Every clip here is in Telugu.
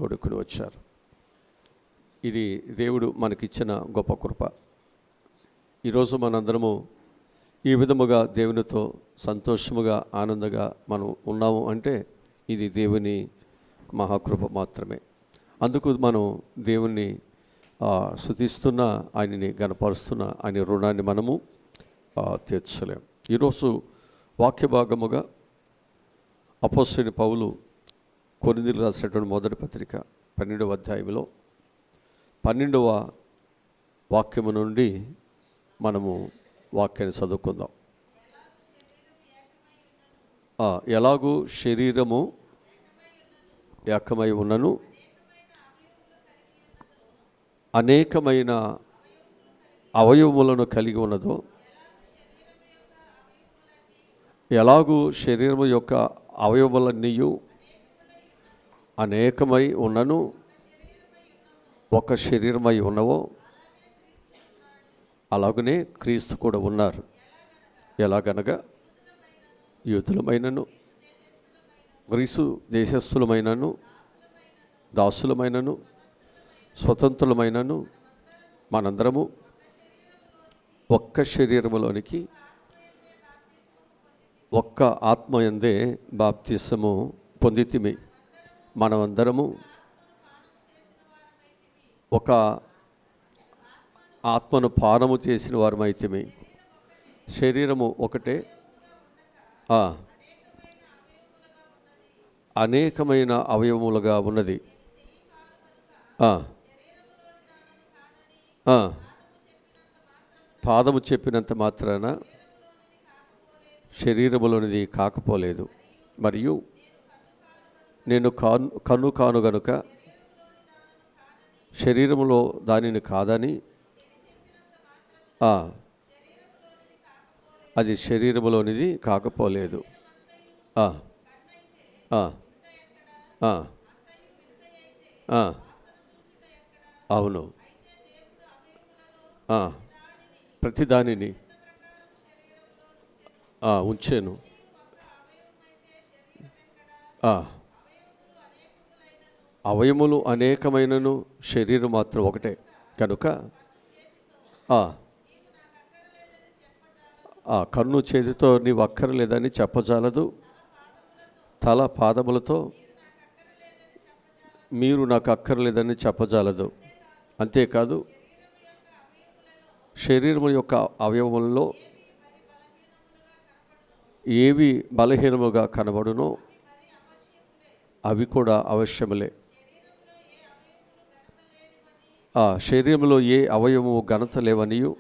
తోడుకుని వచ్చారు. ఇది దేవుడు మనకిచ్చిన గొప్ప కృప. ఈరోజు మనందరము ఈ విధముగా దేవునితో సంతోషముగా ఆనందంగా మనం ఉన్నాము అంటే ఇది దేవుని మహాకృప మాత్రమే. అందుకు మనం దేవుణ్ణి స్తుతిస్తున్న, ఆయనని గణపరుస్తున్న ఆయన రుణాన్ని మనము తీర్చలేం. ఈరోజు వాక్య భాగముగా అపోస్తలుడైన పౌలు కొరింథీయులకు రాసినటువంటి మొదటి పత్రిక 12వ అధ్యాయంలో 12వ వాక్యము నుండి మనము వాక్యాన్ని చదువుకుందాం. ఎలాగూ శరీరము ఏకమై ఉన్నను అనేకమైన అవయవములను కలిగి ఉన్నదో, ఎలాగూ శరీరము యొక్క అవయవములన్నీ అనేకమై ఉన్నను ఒక శరీరమై ఉన్నవో, అలాగనే క్రీస్తు కూడా ఉన్నారు. ఎలాగనగా యూదులమైనను గ్రీసు దేశస్థులమైనను దాసులమైనను స్వతంత్రులమైనను మనందరము ఒక్క శరీరములోనికి ఒక్క ఆత్మయందే బాప్తిసము పొందితిమి. మనమందరము ఒక ఆత్మను పానము చేసిన వారమైతిమి. శరీరము ఒకటే, అనేకమైన అవయవములుగా ఉన్నది. పాదము చెప్పినంత మాత్రాన శరీరములోనిది కాకపోలేదు. మరియు నేను కన్ను కాను గనుక శరీరములో దానిని కాదని, అది శరీరములోనిది కాకపోలేదు. అవును, ప్రతిదానిని ఉంచాను. అవయములు అనేకమైనను శరీరం మాత్రం ఒకటే కనుక కన్ను చేతితో నీవు అక్కర్లేదని చెప్పజాలదు, తల పాదములతో మీరు నాకు అక్కర్లేదని చెప్పజాలదు. అంతేకాదు శరీరం యొక్క అవయవములలో ఏవి బలహీనముగా కనబడునో అవి కూడా అవశ్యములే. శరీరంలో ఏ అవయవము ఘనత లేవనియు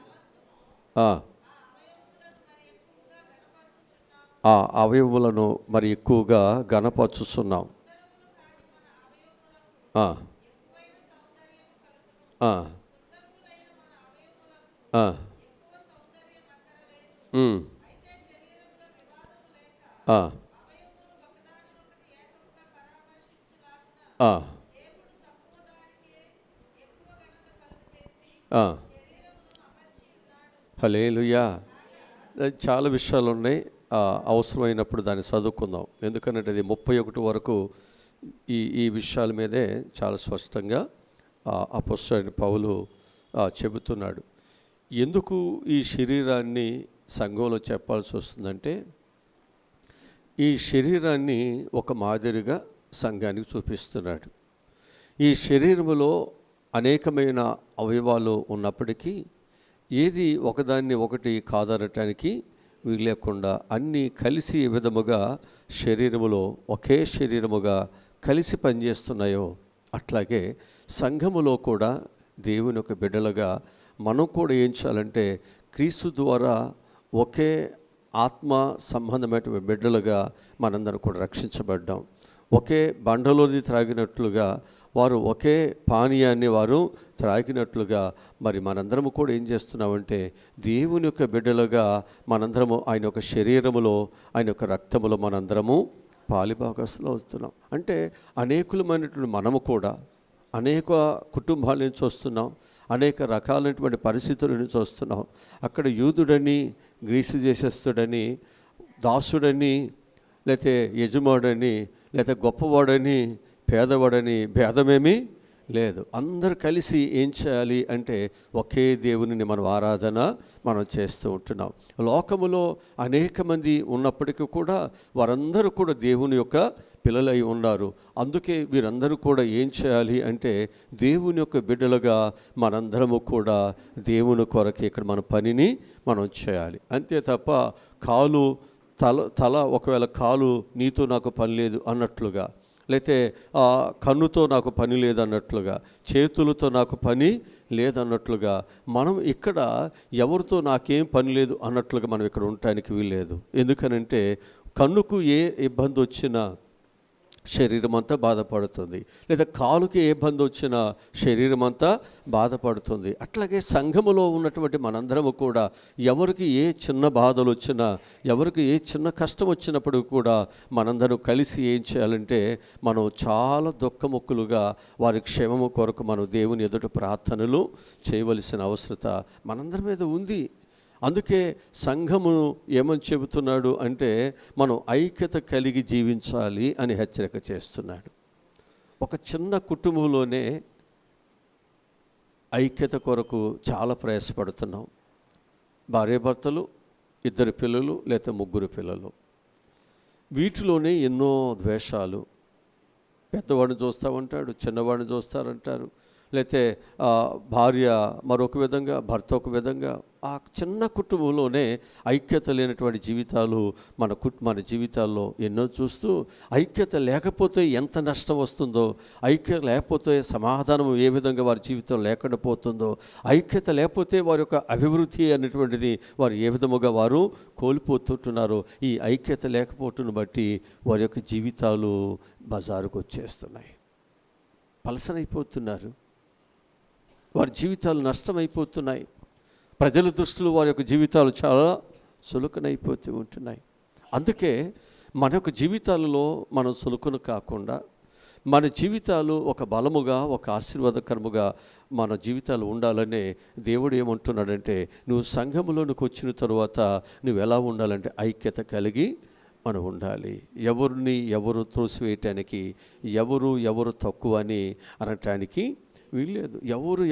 ఆ అవయవములను మరి ఎక్కువగా ఘనపరుచుతున్నాం. హల్లెలూయా. చాలా విషయాలు ఉన్నాయి, అవసరమైనప్పుడు దాన్ని చదువుకుందాం. ఎందుకంటే అది 31 వరకు ఈ విషయాల మీదే చాలా స్పష్టంగా అపోస్తలుడైన పౌలు చెబుతున్నాడు. ఎందుకు ఈ శరీరాన్ని సంఘంలో చెప్పాల్సి వస్తుందంటే, ఈ శరీరాన్ని ఒక మాదిరిగా సంఘానికి చూపిస్తున్నాడు. ఈ శరీరములో అనేకమైన అవయవాలు ఉన్నప్పటికీ ఏది ఒకదాన్ని ఒకటి కాదనటానికి వీలు లేకుండా అన్నీ కలిసి ఏ విధముగా శరీరములో ఒకే శరీరముగా కలిసి పనిచేస్తున్నాయో, అట్లాగే సంఘములో కూడా దేవుని యొక్క బిడ్డలుగా మనం కూడా ఏం చేయాలంటే క్రీస్తు ద్వారా ఒకే ఆత్మ సంబంధమైన బిడ్డలుగా మనందరం కూడా రక్షించబడ్డాం. ఒకే బండలోది త్రాగినట్లుగా వారు ఒకే పానీయాన్ని వారు త్రాగినట్లుగా మరి మనందరము కూడా ఏం చేస్తున్నామంటే దేవుని యొక్క బిడ్డలుగా మనందరము ఆయన యొక్క శరీరములో, ఆయన యొక్క రక్తములో మనందరము పాలిభాగస్తులు అవుతున్నాం. అంటే అనేకులమైనటువంటి మనము కూడా అనేక కుటుంబాల నుంచి వస్తున్నాం, అనేక రకాలైనటువంటి పరిస్థితుల నుంచి వస్తున్నాం. అక్కడ యూదుడని, గ్రీసు దేశస్థుడని, దాసుడని, లేకపోతే యజమాడని, లేకపోతే గొప్పవాడని పేదవాడని భేదమేమీ లేదు. అందరు కలిసి ఏం చేయాలి అంటే ఒకే దేవునిని మనం ఆరాధన మనం చేస్తూ ఉంటున్నాం. లోకములో అనేక మంది ఉన్నప్పటికీ కూడా వారందరూ కూడా దేవుని యొక్క పిల్లలై ఉన్నారు. అందుకే వీరందరూ కూడా ఏం చేయాలి అంటే దేవుని యొక్క బిడ్డలుగా మనందరము కూడా దేవుని కొరకు ఇక్కడ మన పనిని మనం చేయాలి. అంతే తప్ప తల ఒకవేళ కాలు నీతో నాకు పని లేదు అన్నట్లుగా, లేతే కన్నుతో నాకు పని లేదన్నట్లుగా, చేతులతో నాకు పని లేదన్నట్లుగా మనం ఇక్కడ ఎవరితో నాకేం పని లేదు అన్నట్లుగా మనం ఇక్కడ ఉండటానికి వీల్లేదు. ఎందుకనంటే కన్నుకు ఏ ఇబ్బంది వచ్చినా శరీరం అంతా బాధపడుతుంది, లేదా కాలుకి ఏ ఇబ్బంది వచ్చినా శరీరం అంతా బాధపడుతుంది. అట్లాగే సంఘములో ఉన్నటువంటి మనందరము కూడా ఎవరికి ఏ చిన్న బాధలు వచ్చినా, ఎవరికి ఏ చిన్న కష్టం వచ్చినప్పుడు కూడా మనందరం కలిసి ఏం చేయాలంటే మనం చాలా దుఃఖముక్కులుగా వారి క్షేమము కొరకు మనం దేవుని ఎదుట ప్రార్థనలు చేయవలసిన అవసరత మనందరి మీద ఉంది. అందుకే సంఘము ఏమని చెబుతున్నాడు అంటే మనం ఐక్యత కలిగి జీవించాలి అని హెచ్చరిక చేస్తున్నాడు. ఒక చిన్న కుటుంబంలోనే ఐక్యత కొరకు చాలా ప్రయాసపడుతున్నాం. భార్యాభర్తలు, 2 పిల్లలు లేదా 3 పిల్లలు, వీటిలోనే ఎన్నో ద్వేషాలు. పెద్దవాడిని చూస్తామంటాడు, చిన్నవాడిని చూస్తారంటారు, లేతే భార్య మరొక విధంగా, భర్త ఒక విధంగా. ఆ చిన్న కుటుంబంలోనే ఐక్యత లేనటువంటి జీవితాలు మన జీవితాల్లో ఎన్నో చూస్తూ, ఐక్యత లేకపోతే ఎంత నష్టం వస్తుందో, ఐక్యత లేకపోతే సమాధానం ఏ విధంగా వారి జీవితంలో లేకుండా పోతుందో, ఐక్యత లేకపోతే వారి యొక్క అభివృద్ధి అనేటువంటిది వారు ఏ విధముగా వారు కోల్పోతుంటున్నారో, ఈ ఐక్యత లేకపోవటం బట్టి వారి యొక్క జీవితాలు బజారుకు వచ్చేస్తున్నాయి. పలసనైపోతున్నారు, వారి జీవితాలు నష్టమైపోతున్నాయి. ప్రజల దృష్టిలో వారి యొక్క జీవితాలు చాలా సులుకనైపోతూ ఉంటున్నాయి. అందుకే మన యొక్క జీవితాలలో మనం సులుకును కాకుండా మన జీవితాలు ఒక బలముగా, ఒక ఆశీర్వాదకరముగా మన జీవితాలు ఉండాలనే దేవుడు ఏమంటున్నాడంటే, నువ్వు సంఘములోనికి వచ్చిన తరువాత నువ్వు ఎలా ఉండాలంటే ఐక్యత కలిగి మనం ఉండాలి. ఎవరు త్రోసివేయటానికి, ఎవరు తక్కువ అని అనటానికి వీల్లేదు.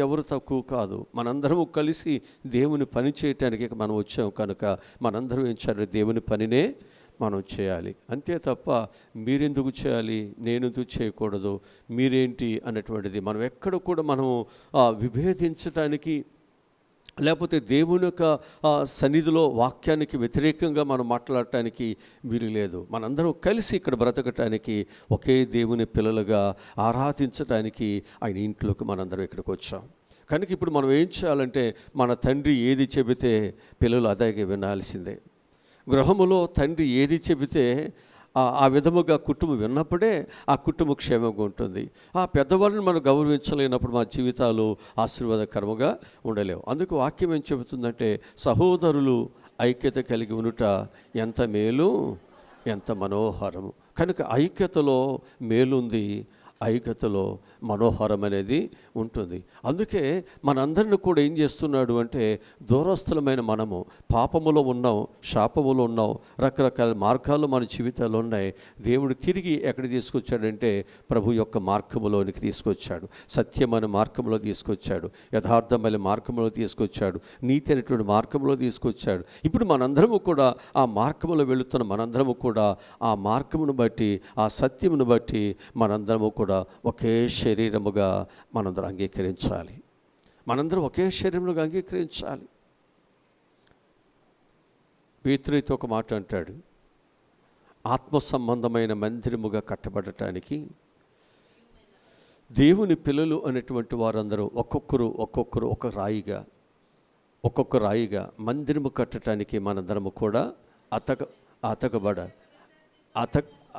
ఎవరు తక్కువ కాదు. మనందరము కలిసి దేవుని పని చేయటానికి మనం వచ్చాం కనుక మనందరం ఏం చేయాలి? దేవుని పనినే మనం చేయాలి. అంతే తప్ప మీరెందుకు చేయాలి, నేనెందుకు చేయకూడదు, మీరేంటి అన్నటువంటిది మనం ఎక్కడ కూడా మనము విభేదించటానికి, లేకపోతే దేవుని యొక్క సన్నిధిలో వాక్యానికి వ్యతిరేకంగా మనం మాట్లాడటానికి వీలు లేదు. మనందరం కలిసి ఇక్కడ బ్రతకటానికి, ఒకే దేవుని పిల్లలుగా ఆరాధించడానికి ఆయన ఇంట్లోకి మనందరం ఇక్కడికి వచ్చాం కనుక ఇప్పుడు మనం ఏం చేయాలంటే మన తండ్రి ఏది చెబితే పిల్లలు అదే వినాల్సిందే. గృహములో తండ్రి ఏది చెబితే ఆ విధముగా కుటుంబం విన్నప్పుడే ఆ కుటుంబం క్షేమంగా ఉంటుంది. ఆ పెద్దవాళ్ళని మనం గౌరవించలేనప్పుడు మా జీవితాలు ఆశీర్వాదకరముగా ఉండలేవు. అందుకు వాక్యం ఏం చెబుతుందంటే, సహోదరులు ఐక్యత కలిగి ఉండుట ఎంత మేలు, ఎంత మనోహరము. కనుక ఐక్యతలో మేలుంది, ఐక్యతలో మనోహరం అనేది ఉంటుంది. అందుకే మనందరిని కూడా ఏం చేస్తున్నాడు అంటే, దూరస్థులమైన మనము పాపములో ఉన్నాం, శాపములో ఉన్నాం, రకరకాల మార్గాలు మన జీవితాల్లో ఉన్నాయి. దేవుడు తిరిగి ఎక్కడికి తీసుకొచ్చాడంటే ప్రభు యొక్క మార్గములోనికి తీసుకొచ్చాడు, సత్యమైన మార్గంలో తీసుకొచ్చాడు, యథార్థమైన మార్గంలో తీసుకొచ్చాడు, నీతి అనేటువంటి మార్గంలో తీసుకొచ్చాడు. ఇప్పుడు మనందరము కూడా ఆ మార్గంలో వెళుతున్న మనందరము కూడా ఆ మార్గమును బట్టి, ఆ సత్యమును బట్టి మనందరము కూడా ఒకే శరీరముగా మనందరం అంగీకరించాలి. మనందరం ఒకే శరీరముగా అంగీకరించాలి. పేతురుతో ఒక మాట అంటాడు, ఆత్మ సంబంధమైన మందిరముగా కట్టబడటానికి దేవుని పిల్లలు అనేటువంటి వారందరూ ఒక్కొక్కరు ఒక్కొక్క రాయిగా మందిరము కట్టడానికి మనందరము కూడా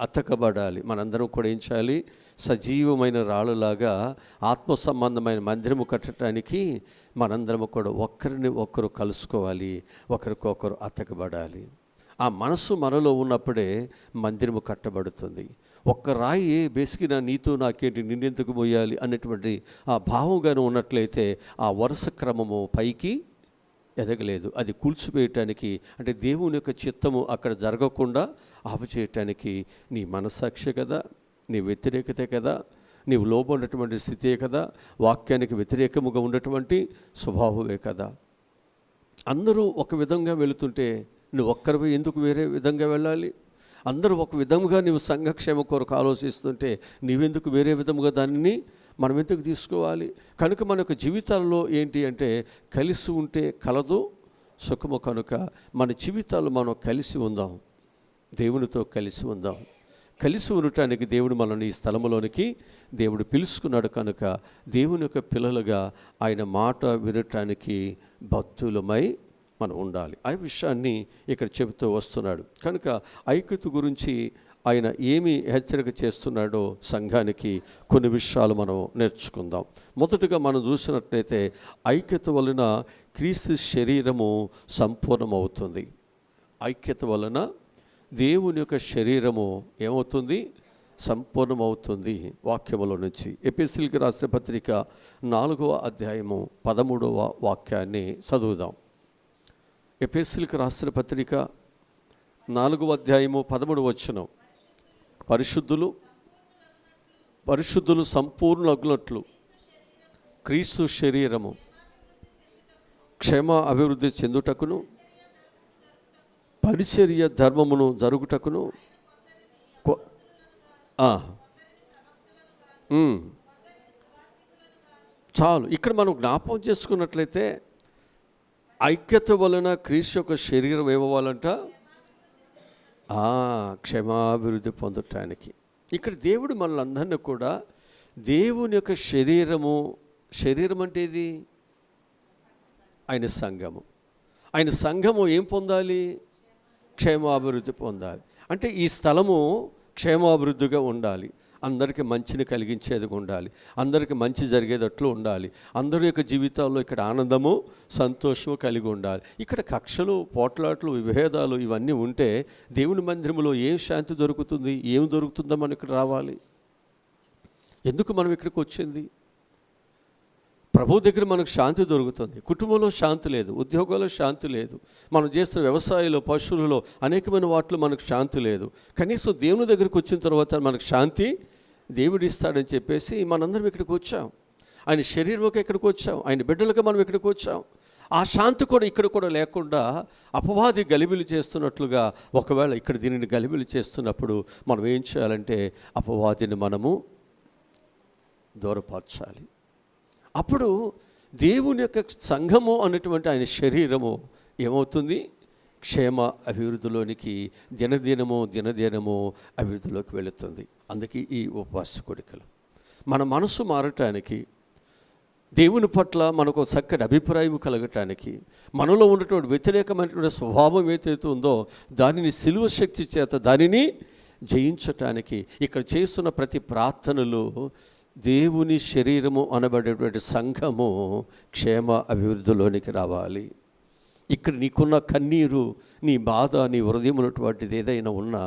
అతకబడాలి. మనందరం కూడా ఏం చేయాలి? సజీవమైన రాళ్ళలాగా ఆత్మ సంబంధమైన మందిరము కట్టడానికి మనందరము కూడా ఒకరిని ఒకరు కలుసుకోవాలి, ఒకరికొకరు అతకబడాలి. ఆ మనసు మనలో ఉన్నప్పుడే మందిరము కట్టబడుతుంది. ఒక్క రాయి బేసికిన నీతో నాకేంటి, నిన్నెందుకు మోయాలి అన్నటువంటి ఆ భావంగానే ఉన్నట్లయితే ఆ వరుస క్రమము పైకి ఎదగలేదు. అది కూల్చివేయటానికి, అంటే దేవుని యొక్క చిత్తము అక్కడ జరగకుండా ఆపుచేయటానికి నీ మనస్సాక్షి కదా, నీ వ్యతిరేకతే కదా, నీవు లోబడినటువంటి స్థితే కదా, వాక్యానికి వ్యతిరేకముగా ఉన్నటువంటి స్వభావమే కదా. అందరూ ఒక విధంగా వెళుతుంటే నువ్వు ఒక్కరిపై ఎందుకు వేరే విధంగా వెళ్ళాలి? అందరూ ఒక విధంగా నీవు సంఘక్షేమ కొరకు ఆలోచిస్తుంటే నీవెందుకు వేరే విధముగా దానిని మనం ఎందుకు తీసుకోవాలి? కనుక మన యొక్క జీవితాల్లో ఏంటి అంటే కలిసి ఉంటే కలదు సుఖము. కనుక మన జీవితాలు మనం కలిసి ఉందాం, దేవునితో కలిసి ఉందాం. కలిసి ఉండటానికి దేవుడు మనల్ని ఈ స్థలంలోనికి దేవుడు పిలుచుకున్నాడు. కనుక దేవుని యొక్క పిల్లలుగా ఆయన మాట వినటానికి బద్ధులమై మనం ఉండాలి. ఆ విషయాన్ని ఇక్కడ చెబుతూ వస్తున్నాడు. కనుక ఐక్యత గురించి ఆయన ఏమి హెచ్చరిక చేస్తున్నాడో సంఘానికి కొన్ని విషయాలు మనం నేర్చుకుందాం. మొదటగా మనం చూసినట్లయితే ఐక్యత వలన క్రీస్తు శరీరము సంపూర్ణమవుతుంది. ఐక్యత వలన దేవుని యొక్క శరీరము ఏమవుతుంది? సంపూర్ణమవుతుంది. వాక్యములో నుంచి ఎఫెసీయులకు రాసిన పత్రిక 4వ అధ్యాయము 13వ వాక్యాన్ని చదువుదాం. ఎఫెసీయులకు రాసిన పత్రిక 4వ అధ్యాయము 13వ వచనం. పరిశుద్ధులు సంపూర్ణులగునట్లు క్రీస్తు శరీరము క్షేమ అభివృద్ధి చెందుటకును పరిచర్య ధర్మమును జరుగుటకును చాలు. ఇక్కడ మనం జ్ఞాపకం చేసుకున్నట్లయితే ఐక్యత వలన క్రీస్తు యొక్క శరీరం ఏమవ్వాలంట? క్షమాభివృద్ధి పొందటానికి. ఇక్కడ దేవుడు మనల్ని అందరినీ కూడా దేవుని యొక్క శరీరం అంటే ఇది ఆయన సంఘము. ఆయన సంఘము ఏం పొందాలి? క్షేమాభివృద్ధి పొందాలి. అంటే ఈ స్థలము క్షేమాభివృద్ధిగా ఉండాలి, అందరికీ మంచిని కలిగించేదిగా ఉండాలి, అందరికీ మంచి జరిగేటట్లు ఉండాలి, అందరి యొక్క జీవితాల్లో ఇక్కడ ఆనందము సంతోషము కలిగి ఉండాలి. ఇక్కడ కక్షలు, పోట్లాట్లు, విభేదాలు ఇవన్నీ ఉంటే దేవుని మందిరంలో ఏం శాంతి దొరుకుతుంది? ఏం దొరుకుతుందో మనం ఇక్కడ రావాలి? ఎందుకు మనం ఇక్కడికి వచ్చింది? ప్రభు దగ్గర మనకు శాంతి దొరుకుతుంది. కుటుంబంలో శాంతి లేదు, ఉద్యోగాల్లో శాంతి లేదు, మనం చేస్తున్న వ్యవసాయంలో, పశువులలో, అనేకమైన వాటిలో మనకు శాంతి లేదు. కనీసం దేవుని దగ్గరికి వచ్చిన తర్వాత మనకు శాంతి దేవుడు ఇస్తాడని చెప్పేసి మనందరం ఇక్కడికి వచ్చాం. ఆయన శరీరంలోకి ఇక్కడికి వచ్చాం, ఆయన బిడ్డలుగా మనం ఇక్కడికి వచ్చాం. ఆ శాంతి కూడా ఇక్కడ కూడా లేకుండా అపవాది గలిబిలి చేస్తున్నట్లుగా ఒకవేళ ఇక్కడ దీనిని గలిబిలి చేస్తున్నప్పుడు మనం ఏం చేయాలంటే అపవాదిని మనము దూరపరచాలి. అప్పుడు దేవుని యొక్క సంఘము అన్నటువంటి ఆయన శరీరము ఏమవుతుంది? క్షేమ అభివృద్ధిలోనికి దినదినము అభివృద్ధిలోకి వెళుతుంది. అందుకే ఈ ఉపవాస కోడికలు మన మనసు మారటానికి, దేవుని పట్ల మనకు చక్కటి అభిప్రాయం కలగటానికి, మనలో ఉన్నటువంటి వ్యతిరేకమైనటువంటి స్వభావం ఏదైతే ఉందో దానిని సిలువ శక్తి చేత దానిని జయించటానికి ఇక్కడ చేస్తున్న ప్రతి ప్రార్థనలు దేవుని శరీరము అనబడేటువంటి సంఘము క్షేమ అభివృద్ధిలోనికి రావాలి. ఇక్కడ నీకున్న కన్నీరు, నీ బాధ, నీ హృదయం ఉన్నటువంటిది ఏదైనా ఉన్నా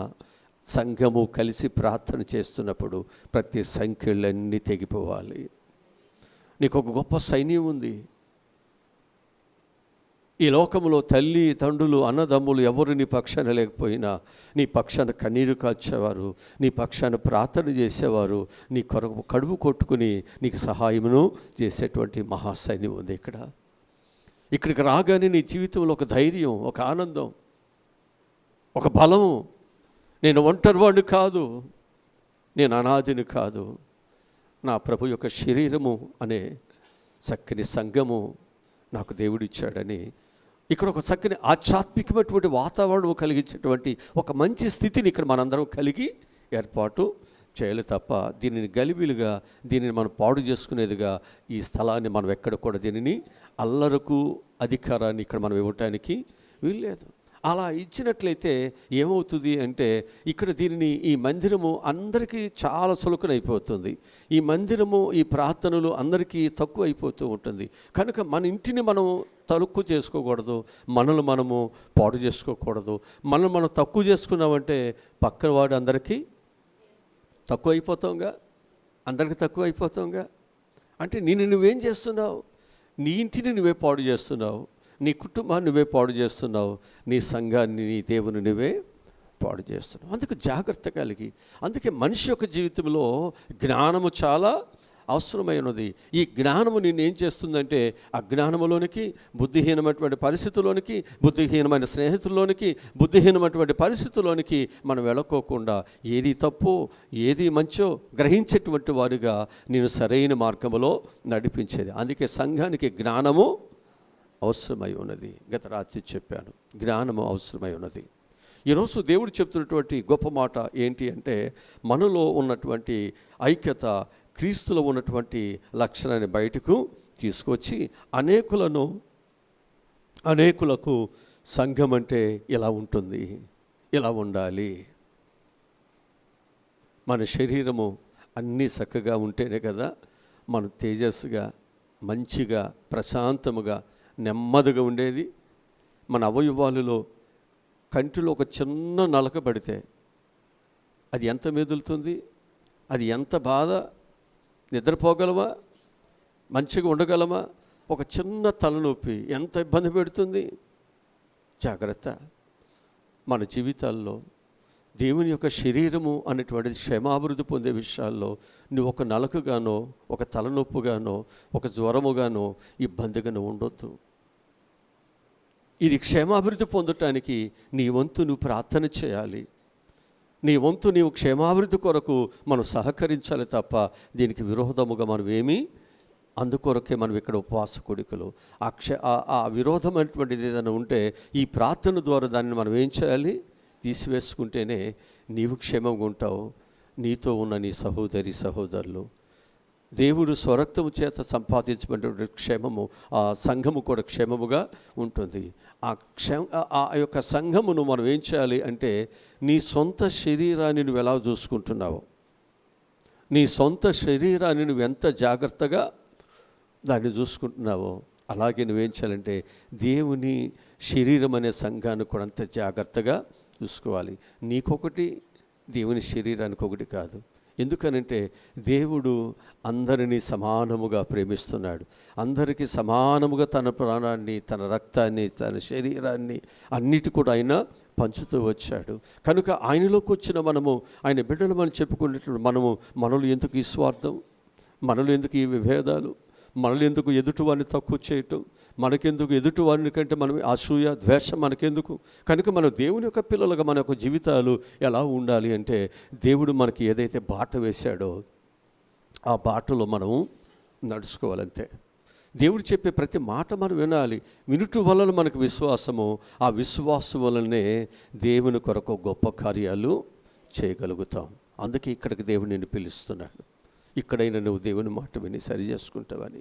సంఘము కలిసి ప్రార్థన చేస్తున్నప్పుడు ప్రతి సంఖ్యలన్నీ తెగిపోవాలి. నీకు ఒక గొప్ప సైన్యం ఉంది. ఈ లోకంలో తల్లి, తండ్రులు, అన్నదమ్ములు ఎవరు నీ పక్షాన లేకపోయినా నీ పక్షాన కన్నీరు కాల్చేవారు, నీ పక్షాన ప్రార్థన చేసేవారు, నీ కొరకు కడుపు కొట్టుకుని నీకు సహాయమును చేసేటువంటి మహాసైన్యం ఉంది. ఇక్కడికి రాగానే నీ జీవితంలో ఒక ధైర్యం, ఒక ఆనందం, ఒక బలము. నేను ఒంటరివాడిని కాదు, నేను అనాథిని కాదు, నా ప్రభు యొక్క శరీరము అనే చక్కని సంఘము నాకు దేవుడిచ్చాడని ఇక్కడ ఒక చక్కని ఆధ్యాత్మికమైనటువంటి వాతావరణం కలిగించేటువంటి ఒక మంచి స్థితిని ఇక్కడ మనందరం కలిగి ఏర్పాటు చేయాలి తప్ప దీనిని గలిబిలుగా, దీనిని మనం పాడు చేసుకునేదిగా ఈ స్థలాన్ని మనం ఎక్కడ కూడా దీనిని అల్లరకు అధికారాన్ని ఇక్కడ మనం ఇవ్వటానికి వీల్లేదు. అలా ఇచ్చినట్లయితే ఏమవుతుంది అంటే ఇక్కడ దీనిని, ఈ మందిరము అందరికీ చాలా చులకనైపోతుంది. ఈ మందిరము, ఈ ప్రార్థనలు అందరికీ తక్కువ అయిపోతూ ఉంటుంది. కనుక మన ఇంటిని మనం తక్కువ చేసుకోకూడదు, మనల్ని మనము పాడు చేసుకోకూడదు. మనం తక్కువ చేసుకున్నామంటే పక్కన వాడు అందరికీ తక్కువ అయిపోతాంగా, అందరికీ తక్కువ అయిపోతాంగా. అంటే నువ్వేం చేస్తున్నావు? నీ ఇంటిని నువ్వే పాడు చేస్తున్నావు, నీ కుటుంబాన్ని నువ్వే పాడు చేస్తున్నావు, నీ సంఘాన్ని, నీ దేవుని నువ్వే పాడు చేస్తున్నాం. అందుకు జాగ్రత్త కలిగి, అందుకే మనిషి యొక్క జీవితంలో జ్ఞానము చాలా అవసరమైనది. ఈ జ్ఞానము నిన్ను ఏం చేస్తుందంటే అజ్ఞానములోనికి, బుద్ధిహీనమైనటువంటి పరిస్థితుల్లోనికి, బుద్ధిహీనమైన స్నేహితుల్లోనికి, బుద్ధిహీనమైనటువంటి పరిస్థితుల్లోనికి మనం వెళ్ళకోకుండా ఏది తప్పో ఏది మంచో గ్రహించేటువంటి వారిగా నేను సరైన మార్గంలో నడిపించేది. అందుకే సంఘానికి జ్ఞానము అవసరమై ఉన్నది. గత రాత్రి చెప్పాను, జ్ఞానము అవసరమై ఉన్నది. ఈరోజు దేవుడు చెప్తున్నటువంటి గొప్ప మాట ఏంటి అంటే, మనలో ఉన్నటువంటి ఐక్యత, క్రీస్తులో ఉన్నటువంటి లక్షణాన్ని బయటకు తీసుకొచ్చి అనేకులకు సంఘం అంటే ఇలా ఉంటుంది, ఇలా ఉండాలి. మన శరీరము అన్నీ చక్కగా ఉంటేనే కదా మన తేజస్సుగా, మంచిగా, ప్రశాంతముగా, నెమ్మదిగా ఉండేది. మన అవయవాలలో కంటిలో ఒక చిన్న నలక పడితే అది ఎంత మెదులుతుంది, అది ఎంత బాధ, నిద్రపోగలమా, మంచిగా ఉండగలమా? ఒక చిన్న తలనొప్పి ఎంత ఇబ్బంది పెడుతుంది. జాగ్రత్త. మన జీవితాల్లో దేవుని యొక్క శరీరము అనేటువంటిది క్షేమాభివృద్ధి పొందే విషయాల్లో నువ్వు ఒక నలకగానో, ఒక తలనొప్పుగానో, ఒక జ్వరముగానో ఇబ్బందిగానో ఉండొద్దు. ఇది క్షేమాభివృద్ధి పొందటానికి నీ వంతు నువ్వు ప్రార్థన చేయాలి. నీ వంతు నీవు క్షేమాభివృద్ధి కొరకు మనం సహకరించాలి తప్ప దీనికి విరోధముగా మనం ఏమీ, అందుకొరకే మనం ఇక్కడ ఉపవాస కోడికలు ఆ విరోధమైనటువంటిది ఏదైనా ఉంటే ఈ ప్రార్థన ద్వారా దాన్ని మనం ఏం చేయాలి, తీసివేసుకుంటేనే నీవు క్షేమంగా ఉంటావు, నీతో ఉన్న నీ సహోదరి సహోదరులు. దేవుడు స్వరక్తము చేత సంపాదించబడిన క్షేమము, ఆ సంఘము కూడా క్షేమముగా ఉంటుంది. ఆ యొక్క సంఘమును మనం ఏం చేయాలి అంటే, నీ సొంత శరీరాన్ని నువ్వు ఎలా చూసుకుంటున్నావు, నీ సొంత శరీరాన్ని నువ్వు ఎంత జాగ్రత్తగా దాన్ని చూసుకుంటున్నావో అలాగే నువ్వేం చేయాలంటే దేవుని శరీరం అనే సంఘాన్ని కూడా అంత జాగ్రత్తగా చూసుకోవాలి. నీకొకటి, దేవుని శరీరానికి ఒకటి కాదు. ఎందుకనంటే దేవుడు అందరినీ సమానముగా ప్రేమిస్తున్నాడు. అందరికీ సమానముగా తన ప్రాణాన్ని, తన రక్తాన్ని, తన శరీరాన్ని అన్నిటి కూడా ఆయన పంచుతూ వచ్చాడు. కనుక ఆయనలోకి వచ్చిన మనము, ఆయన బిడ్డలు మనం చెప్పుకునేటువంటి మనలో ఎందుకు ఈ స్వార్థం, మనలో ఎందుకు ఈ విభేదాలు, మనలో ఎందుకు ఎదుటివారిని తక్కువ చేయటం, మనకెందుకు ఎదుటివారిని కంటే మనం అసూయ, ద్వేషం మనకెందుకు? కనుక మన దేవుని యొక్క పిల్లలుగా మన యొక్క జీవితాలు ఎలా ఉండాలి అంటే, దేవుడు మనకి ఏదైతే బాట వేశాడో ఆ బాటలో మనము నడుచుకోవాలంతే. దేవుడు చెప్పే ప్రతి మాట మనం వినాలి. వినుట వలన మనకు విశ్వాసము, ఆ విశ్వాసం వలనే దేవుని కొరకు గొప్ప కార్యాలు చేయగలుగుతాం. అందుకే ఇక్కడికి దేవుడు నిన్ను పిలుస్తున్నాడు. ఇక్కడైనా నువ్వు దేవుని మాట విని సరి చేసుకుంటావని,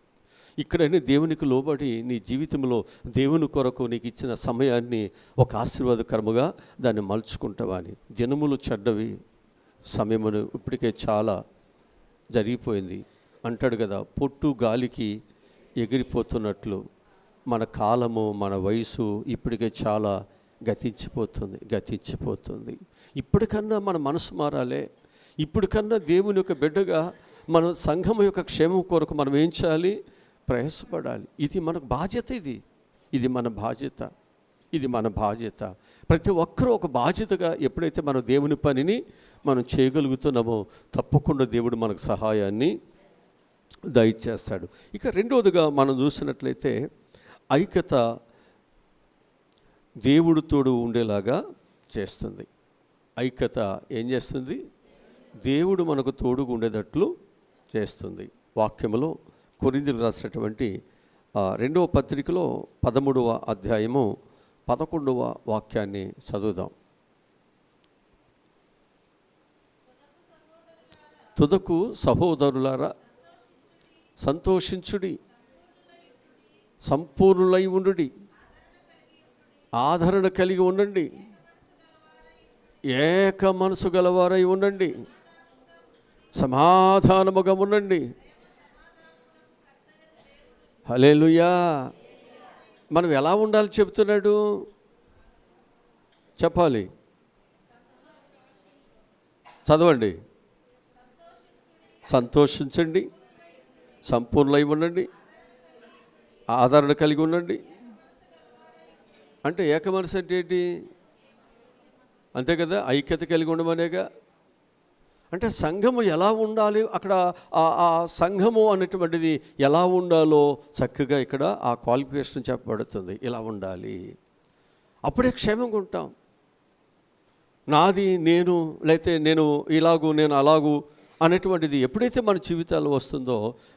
ఇక్కడైనా దేవునికి లోబడి నీ జీవితంలో దేవుని కొరకు నీకు ఇచ్చిన సమయాన్ని ఒక ఆశీర్వాదకరముగా దాన్ని మలుచుకుంటావని. దినములు చెడ్డవి, సమయమును ఇప్పటికే చాలా జరిగిపోయింది అంటాడు కదా. పొట్టు గాలికి ఎగిరిపోతున్నట్లు మన కాలము, మన వయసు ఇప్పటికే చాలా గతించిపోతుంది. ఇప్పటికన్నా మన మనసు మారాలే. ఇప్పటికన్నా దేవుని యొక్క బిడ్డగా మన సంఘం యొక్క క్షేమం కొరకు మనం ఏం చేయాలి, ప్రయాసపడాలి. ఇది మనకు బాధ్యత. ఇది మన బాధ్యత. ప్రతి ఒక్కరూ ఒక బాధ్యతగా ఎప్పుడైతే మన దేవుని పనిని మనం చేయగలుగుతున్నామో తప్పకుండా దేవుడు మనకు సహాయాన్ని దయచేస్తాడు. ఇక రెండవదిగా మనం చూసినట్లయితే ఐక్యత దేవుడితోడు ఉండేలాగా చేస్తుంది. ఐక్యత ఏం చేస్తుంది? దేవుడు మనకు తోడుగా ఉండేటట్లు చేస్తుంది. వాక్యములో కొరింథీయులకు రాసినటువంటి 2వ పత్రికలో 13వ అధ్యాయము 11వ వాక్యాన్ని చదువుదాం. తుదకు సహోదరులారా సంతోషించుడి, సంపూర్ణులై ఉండుడి, ఆదరణ కలిగి ఉండండి, ఏక మనసు గలవారై ఉండండి, సమాధానముగా ఉండండి. హల్లెలూయా. మనం ఎలా ఉండాలి చెప్తున్నాడు, చెప్పాలి, చదవండి. సంతోషించండి, సంపూర్ణులై ఉండండి, ఆదరణ కలిగి ఉండండి. అంటే ఏక మనసు అంటే ఏంటి? అంతే కదా, ఐక్యత కలిగి ఉండమనేగా. అంటే సంఘము ఎలా ఉండాలి, అక్కడ ఆ సంఘము అనేటువంటిది ఎలా ఉండాలో చక్కగా ఇక్కడ ఆ క్వాలిఫికేషన్ చెప్పబడుతుంది. ఇలా ఉండాలి, అప్పుడే క్షేమంగా ఉంటాం. నాది నేను, లేకపోతే నేను ఇలాగూ నేను అలాగూ అనేటువంటిది ఎప్పుడైతే మన జీవితాల్లో వస్తుందో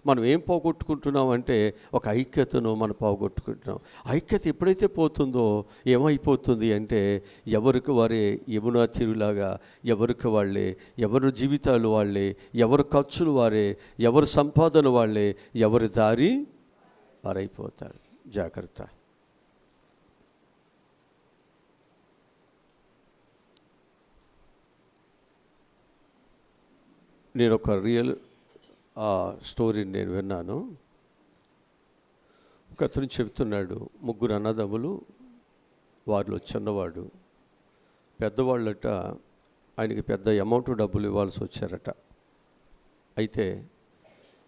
మనం ఏం పోగొట్టుకుంటున్నాం అంటే ఒక ఐక్యతను మనం పోగొట్టుకుంటున్నాం. ఐక్యత ఎప్పుడైతే పోతుందో ఏమైపోతుంది అంటే ఎవరికి వారే యమునా తీరులాగా, ఎవరికి వాళ్ళే, ఎవరి జీవితాలు వాళ్ళే, ఎవరి ఖర్చులు వారే, ఎవరి సంపాదన వాళ్ళే, ఎవరి దారి వారైపోతారు. జాగ్రత్త. నేను ఒక రియల్ స్టోరీని నేను విన్నాను. ఒక అతను చెబుతున్నాడు, 3 అన్నదమ్ములు, వారిలో చిన్నవాడు. పెద్దవాళ్ళట ఆయనకి పెద్ద అమౌంట్ డబ్బులు ఇవ్వాల్సి వచ్చారట. అయితే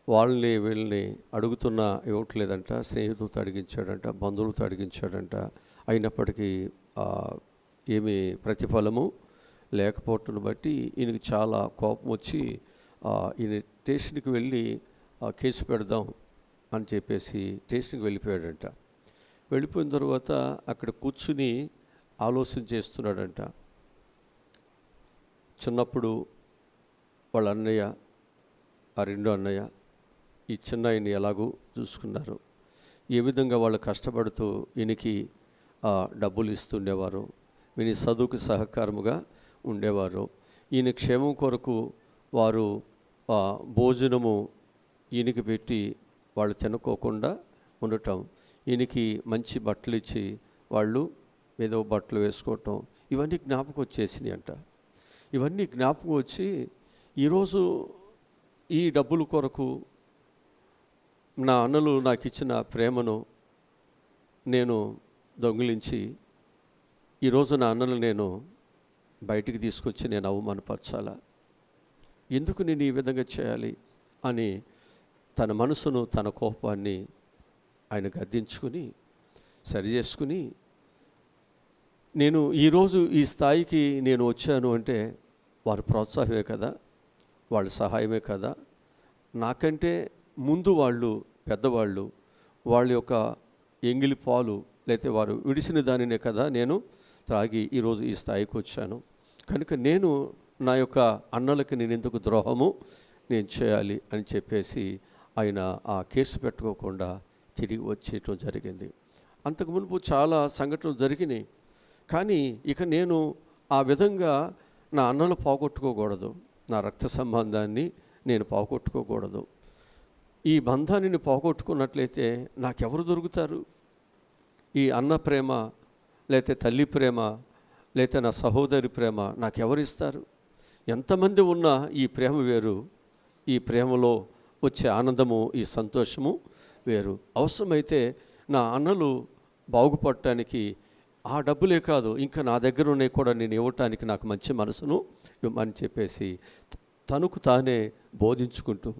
వాళ్ళని వీళ్ళని అడుగుతున్నా ఇవ్వట్లేదంట. స్నేహితులతో అడిగించాడంట, బంధువులతో అడిగించాడంట. అయినప్పటికీ ఏమీ ప్రతిఫలము లేకపోవటం బట్టి ఈయనకి చాలా కోపం వచ్చి ఈయన స్టేషన్కి వెళ్ళి కేసు పెడదాం అని చెప్పేసి స్టేషన్కి వెళ్ళిపోయాడంట. వెళ్ళిపోయిన తర్వాత అక్కడ కూర్చుని ఆలోచన చేస్తున్నాడంట. చిన్నప్పుడు వాళ్ళ అన్నయ్య, ఆ రెండో అన్నయ్య ఈ చిన్న ఆయన్ని ఎలాగూ చూసుకున్నారు, ఏ విధంగా వాళ్ళు కష్టపడుతూ ఈయనకి డబ్బులు ఇస్తుండేవారు, ఈయన చదువుకు సహకారముగా ఉండేవారు. ఈయన క్షేమం కొరకు వారు భోజనము ఈయనకి పెట్టి వాళ్ళు తినుకోకుండా ఉండటం, ఈయనకి మంచి బట్టలు ఇచ్చి వాళ్ళు ఏదో బట్టలు వేసుకోవటం, ఇవన్నీ జ్ఞాపకం వచ్చేసినాయి అంట. ఇవన్నీ జ్ఞాపకం వచ్చి ఈరోజు ఈ డబ్బుల కొరకు నా అన్నలు నాకు ఇచ్చిన ప్రేమను నేను దొంగిలించి ఈరోజు నా అన్నలు నేను బయటికి తీసుకొచ్చి నేను అవమానపరచాలా, ఎందుకు నేను ఈ విధంగా చేయాలి అని తన మనసును, తన కోపాన్ని ఆయన గద్దించుకుని సరి చేసుకుని, నేను ఈరోజు ఈ స్థాయికి నేను వచ్చాను అంటే వారి ప్రోత్సాహమే కదా, వాళ్ళ సహాయమే కదా. నాకంటే ముందు వాళ్ళు పెద్దవాళ్ళు, వాళ్ళ యొక్క ఎంగిలి పాలు లేకపోతే వారు విడిసిన దానినే కదా నేను త్రాగి ఈరోజు ఈ స్థాయికి వచ్చాను. కనుక నేను నా యొక్క అన్నలకి నేను ఎందుకు ద్రోహము నేను చేయాలి అని చెప్పేసి ఆయన ఆ కేసు పెట్టుకోకుండా తిరిగి వచ్చేయటం జరిగింది. అంతకు మునుపు చాలా సంఘటనలు జరిగినాయి. కానీ ఇక నేను ఆ విధంగా నా అన్నలు పోగొట్టుకోకూడదు, నా రక్త సంబంధాన్ని నేను పోగొట్టుకోకూడదు. ఈ బంధాన్ని పోగొట్టుకున్నట్లయితే నాకెవరు దొరుకుతారు? ఈ అన్న ప్రేమ, లేకపోతే తల్లి ప్రేమ, లేకపోతే నా సహోదరి ప్రేమ నాకెవరిస్తారు? ఎంతమంది ఉన్నా ఈ ప్రేమ వేరు, ఈ ప్రేమలో వచ్చే ఆనందము, ఈ సంతోషము వేరు. అవసరమైతే నా అన్నలు బాగుపడటానికి ఆ డబ్బులే కాదు, ఇంకా నా దగ్గర ఉన్నాయి కూడా నేను ఇవ్వటానికి నాకు మంచి మనసును ఇవ్వమని చెప్పేసి తనకు తానే బోధించుకుంటూ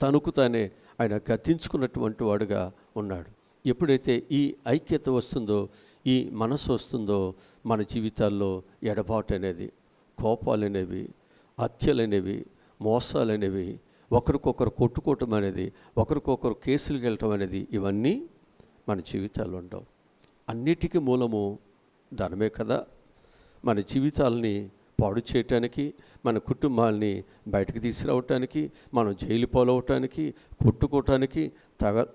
తనకు తానే ఆయన గద్దించుకున్నటువంటి వాడుగా ఉన్నాడు. ఎప్పుడైతే ఈ ఐక్యత వస్తుందో, ఈ మనసు వస్తుందో, మన జీవితాల్లో ఎడబాటు అనేది, కోపాలు అనేవి, హత్యలనేవి, మోసాలనేవి, ఒకరికొకరు కొట్టుకోవటం అనేది, ఒకరికొకరు కేసులకు వెళ్ళటం అనేది, ఇవన్నీ మన జీవితాల్లో ఉండవు. అన్నిటికీ మూలము ధనమే కదా. మన జీవితాలని పాడు చేయటానికి, మన కుటుంబాలని బయటకు తీసుకురావటానికి, మనం జైలు పాలవటానికి, కొట్టుకోవటానికి,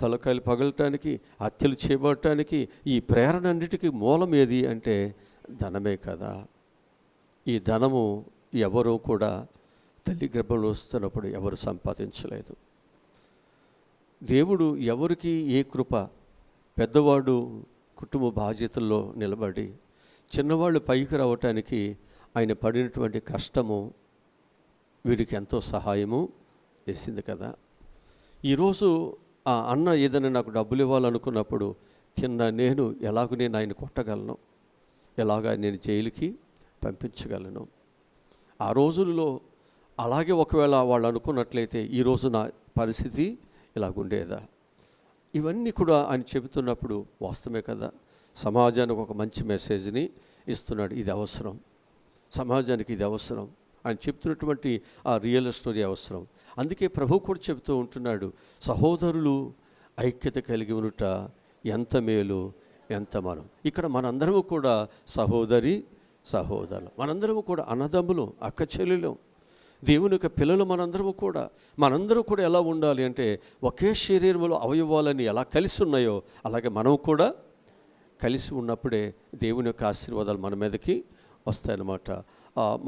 తలకాయలు పగలటానికి, హత్యలు చేయబడటానికి, ఈ ప్రేరణ అన్నిటికీ మూలం ఏది అంటే ధనమే కదా. ఈ ధనము ఎవరు కూడా తల్లి గర్భంలో వస్తున్నప్పుడు ఎవరు సంపాదించలేదు. దేవుడు ఎవరికి ఏ కృప, పెద్దవాడు కుటుంబ బాధ్యతల్లో నిలబడి చిన్నవాళ్ళు పైకి రావటానికి ఆయన పడినటువంటి కష్టము వీడికి ఎంతో సహాయము చేసింది కదా. ఈరోజు ఆ అన్న ఏదైనా నాకు డబ్బులు ఇవ్వాలనుకున్నప్పుడు నేను ఎలాగో నేను ఆయన కొట్టగలను, ఎలాగా నేను జైలుకి పంపించగలను. ఆ రోజుల్లో అలాగే ఒకవేళ వాళ్ళు అనుకున్నట్లయితే ఈరోజు నా పరిస్థితి ఇలాగుండేదా? ఇవన్నీ కూడా ఆయన చెబుతున్నప్పుడు వాస్తవమే కదా. సమాజానికి ఒక మంచి మెసేజ్ని ఇస్తున్నాడు. ఇది అవసరం. సమాజానికి ఇది అవసరం. ఆయన చెప్తున్నటువంటి ఆ రియల్ స్టోరీ అవసరం. అందుకే ప్రభు కూడా చెబుతూ ఉంటున్నాడు, సహోదరులు ఐక్యత కలిగి ఉండుట ఎంత మేలు, ఎంత మనం. ఇక్కడ మనందరము కూడా సహోదరులు, మనందరము కూడా అన్నదమ్ములు, అక్క చెల్లెలు, దేవుని యొక్క పిల్లలు. మనందరూ కూడా ఎలా ఉండాలి అంటే, ఒకే శరీరంలో అవయవాలని ఎలా కలిసి ఉన్నాయో అలాగే మనం కూడా కలిసి ఉన్నప్పుడే దేవుని యొక్క ఆశీర్వాదాలు మన మీదకి వస్తాయన్నమాట.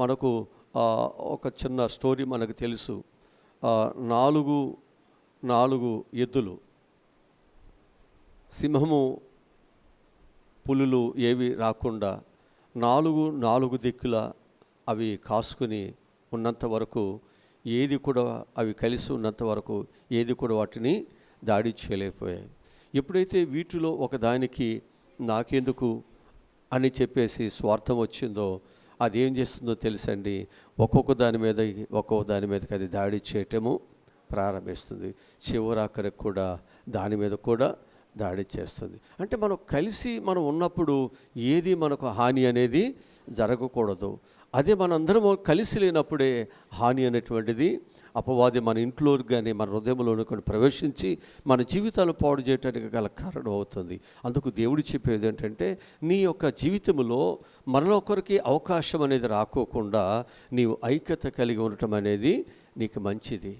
మనకు ఒక చిన్న స్టోరీ మనకు తెలుసు. 4 ఎద్దులు, సింహము పులులు ఏవి రాకుండా 4 దిక్కుల అవి కాసుకుని ఉన్నంత వరకు, ఏది కూడా అవి కలిసి ఉన్నంత వరకు ఏది కూడా వాటిని దాడి చేయలేకపోయాయి. ఎప్పుడైతే వీటిలో ఒకదానికి నాకెందుకు అని చెప్పేసి స్వార్థం వచ్చిందో, అది ఏం చేస్తుందో తెలుసండి, ఒక్కొక్క దాని మీదకి అది దాడి చేయటము ప్రారంభిస్తుంది. చివరాఖరికి కూడా దాని మీద కూడా దాడి చేస్తుంది. అంటే మనం కలిసి ఉన్నప్పుడు ఏది మనకు హాని అనేది జరగకూడదు. అదే మనందరం కలిసి లేనప్పుడే హాని అనేటువంటిది అపవాది మన ఇంట్లోకి కానీ మన హృదయంలోని కొన్ని ప్రవేశించి మన జీవితాలు పాడు చేయడానికి గల కారణం అవుతుంది. అందుకు దేవుడు చెప్పేది ఏంటంటే, నీ యొక్క జీవితంలో మరొకరికి అవకాశం అనేది రాకోకుండా నీవు ఐక్యత కలిగి ఉండటం అనేది నీకు మంచిది,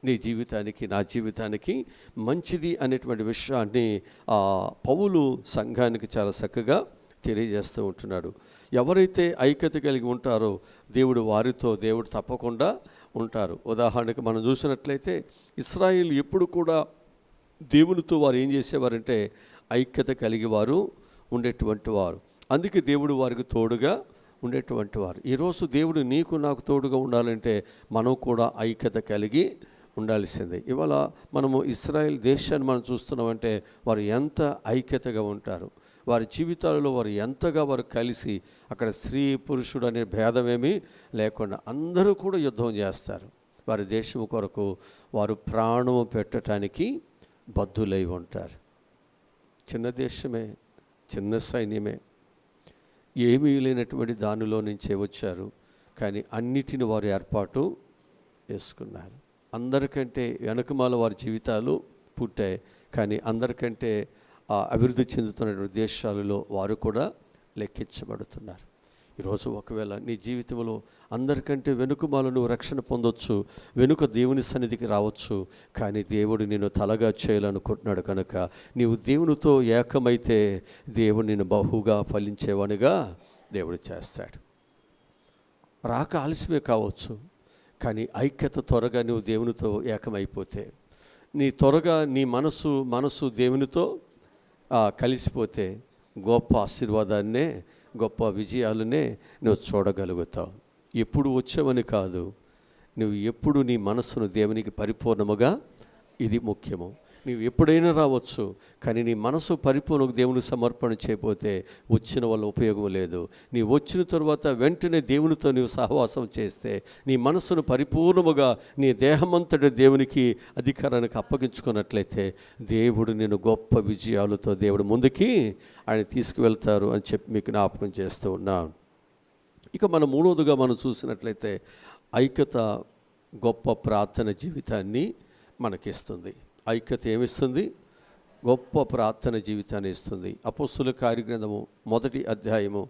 నీ జీవితానికి నా జీవితానికి మంచిది అనేటువంటి విషయాన్ని పౌలు సంఘానికి చాలా చక్కగా తెలియజేస్తూ ఉంటున్నాడు. ఎవరైతే ఐక్యత కలిగి ఉంటారో దేవుడు తప్పకుండా ఉంటారు. ఉదాహరణకు మనం చూసినట్లయితే ఇశ్రాయేలు ఎప్పుడు కూడా దేవునితో వారు ఏం చేసేవారంటే ఐక్యత కలిగి వారు ఉండేటువంటి వారు. అందుకే దేవుడు వారికి తోడుగా ఉండేటువంటి వారు. ఈరోజు దేవుడు నీకు నాకు తోడుగా ఉండాలంటే మనం కూడా ఐక్యత కలిగి ఉండాల్సిందే. ఇవాళ మనము ఇశ్రాయేల్ దేశాన్ని మనం చూస్తున్నామంటే వారు ఎంత ఐక్యతగా ఉంటారు, వారి జీవితాలలో వారు ఎంతగా వారు కలిసి, అక్కడ స్త్రీ పురుషుడు అనే భేదమేమీ లేకుండా అందరూ కూడా యుద్ధం చేస్తారు. వారి దేశం కొరకు వారు ప్రాణము పెట్టడానికి బద్ధులై ఉంటారు. చిన్న దేశమే, చిన్న సైన్యమే, ఏమీ లేనటువంటి దానిలో నుంచే వచ్చారు, కానీ అన్నిటిని వారు ఏర్పాటు చేసుకున్నారు. అందరికంటే వెనకమాల వారి జీవితాలు పుట్టాయి, కానీ అందరికంటే అభివృద్ధి చెందుతున్నటువంటి దేశాలలో వారు కూడా లెక్కించబడుతున్నారు. ఈరోజు ఒకవేళ నీ జీవితంలో అందరికంటే వెనుకమాల నువ్వు రక్షణ పొందొచ్చు, వెనుక దేవుని సన్నిధికి రావచ్చు, కానీ దేవుడు నిన్ను తలగా చేయాలనుకుంటున్నాడు కనుక నీవు దేవునితో ఏకమైతే దేవుడు నిన్ను బహుగా ఫలించేవానిగా దేవుడు చేస్తాడు. రాక ఆలస్యమే కావచ్చు, కానీ ఐక్యత త్వరగా నువ్వు దేవునితో ఏకమైపోతే, నీ మనసు దేవునితో కలిసిపోతే గొప్ప ఆశీర్వాదాన్నే, గొప్ప విజయాలనే నువ్వు చూడగలుగుతావు. ఎప్పుడు వచ్చావని కాదు, నువ్వు ఎప్పుడు నీ మనస్సును దేవునికి పరిపూర్ణముగా, ఇది ముఖ్యము. నీవు ఎప్పుడైనా రావచ్చు, కానీ నీ మనసు పరిపూర్ణకు దేవునికి సమర్పణ చేయకపోతే వచ్చిన వల్ల ఉపయోగం లేదు. నీ వచ్చిన తర్వాత వెంటనే దేవునితో నీవు సహవాసం చేస్తే, నీ మనసును పరిపూర్ణముగా నీ దేహమంతటి దేవునికి అధికారానికి అప్పగించుకున్నట్లయితే దేవుడు నేను గొప్ప విజయాలతో దేవుడు ముందుకి ఆయన తీసుకువెళ్తారు అని చెప్పి మీకు జ్ఞాపకం చేస్తూ ఉన్నాను. ఇక మనం మూడవదిగా మనం చూసినట్లయితే ఐక్యత గొప్ప ప్రార్థన జీవితాన్ని మనకిస్తుంది. ఐక్యత ఏమిస్తుంది? గొప్ప ప్రార్థన జీవితాన్ని ఇస్తుంది. అపోస్తుల కార్యగ్రంథము 1వ అధ్యాయము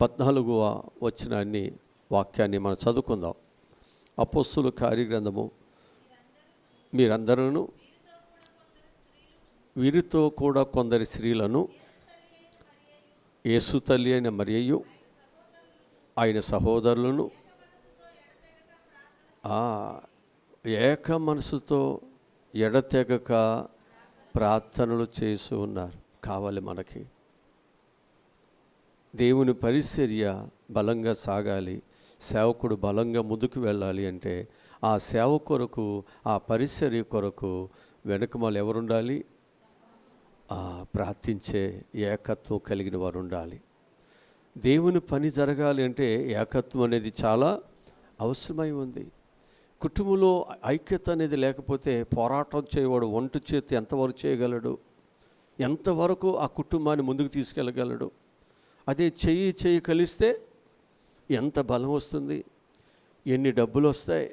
14వ వచనాన్ని వాక్యాన్ని మనం చదువుకుందాం. అపోస్తుల కార్యగ్రంథము, మీరందరూ వీరితో కూడా కొందరి స్త్రీలను, యేసు తల్లి అయిన మరియయు ఆయన సహోదరులను ఏక మనసుతో ఎడతెగక ప్రార్థనలు చేస్తూ ఉన్నారు. కావాలి మనకి దేవుని పరిచర్య బలంగా సాగాలి, సేవకుడు బలంగా ముందుకు వెళ్ళాలి అంటే ఆ సేవ కొరకు, ఆ పరిచర్య కొరకు వెనుకమాల ఎవరుండాలి? ప్రార్థించే ఏకత్వం కలిగిన వారు ఉండాలి. దేవుని పని జరగాలి అంటే ఏకత్వం అనేది చాలా అవసరమై ఉంది. కుటుంబంలో ఐక్యత అనేది లేకపోతే పోరాటం చేయవాడు ఒంటి చేతి ఎంతవరకు చేయగలడు? ఎంతవరకు ఆ కుటుంబాన్ని ముందుకు తీసుకెళ్ళగలడు? అదే చెయ్యి కలిస్తే ఎంత బలం వస్తుంది, ఎన్ని డబ్బులు వస్తాయి,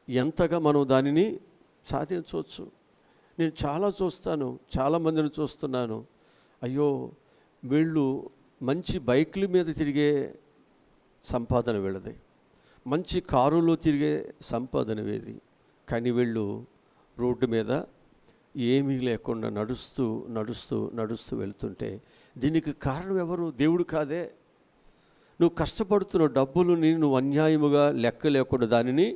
ఎంతగా మనం దానిని సాధించవచ్చు. నేను చాలా చూస్తాను, చాలామందిని చూస్తున్నాను. అయ్యో, వీళ్ళు మంచి బైకుల మీద తిరిగే సంపాదన వీళ్ళది, మంచి కారులో తిరిగే సంపాదన వేది. కానీ వీళ్ళు రోడ్డు మీద ఏమీ లేకుండా నడుస్తూ నడుస్తూ నడుస్తూ వెళ్తుంటే దీనికి కారణం ఎవరు? దేవుడు కాదే. నువ్వు కష్టపడుతున్న డబ్బులని నువ్వు అన్యాయముగా లెక్క లేకుండా దానిని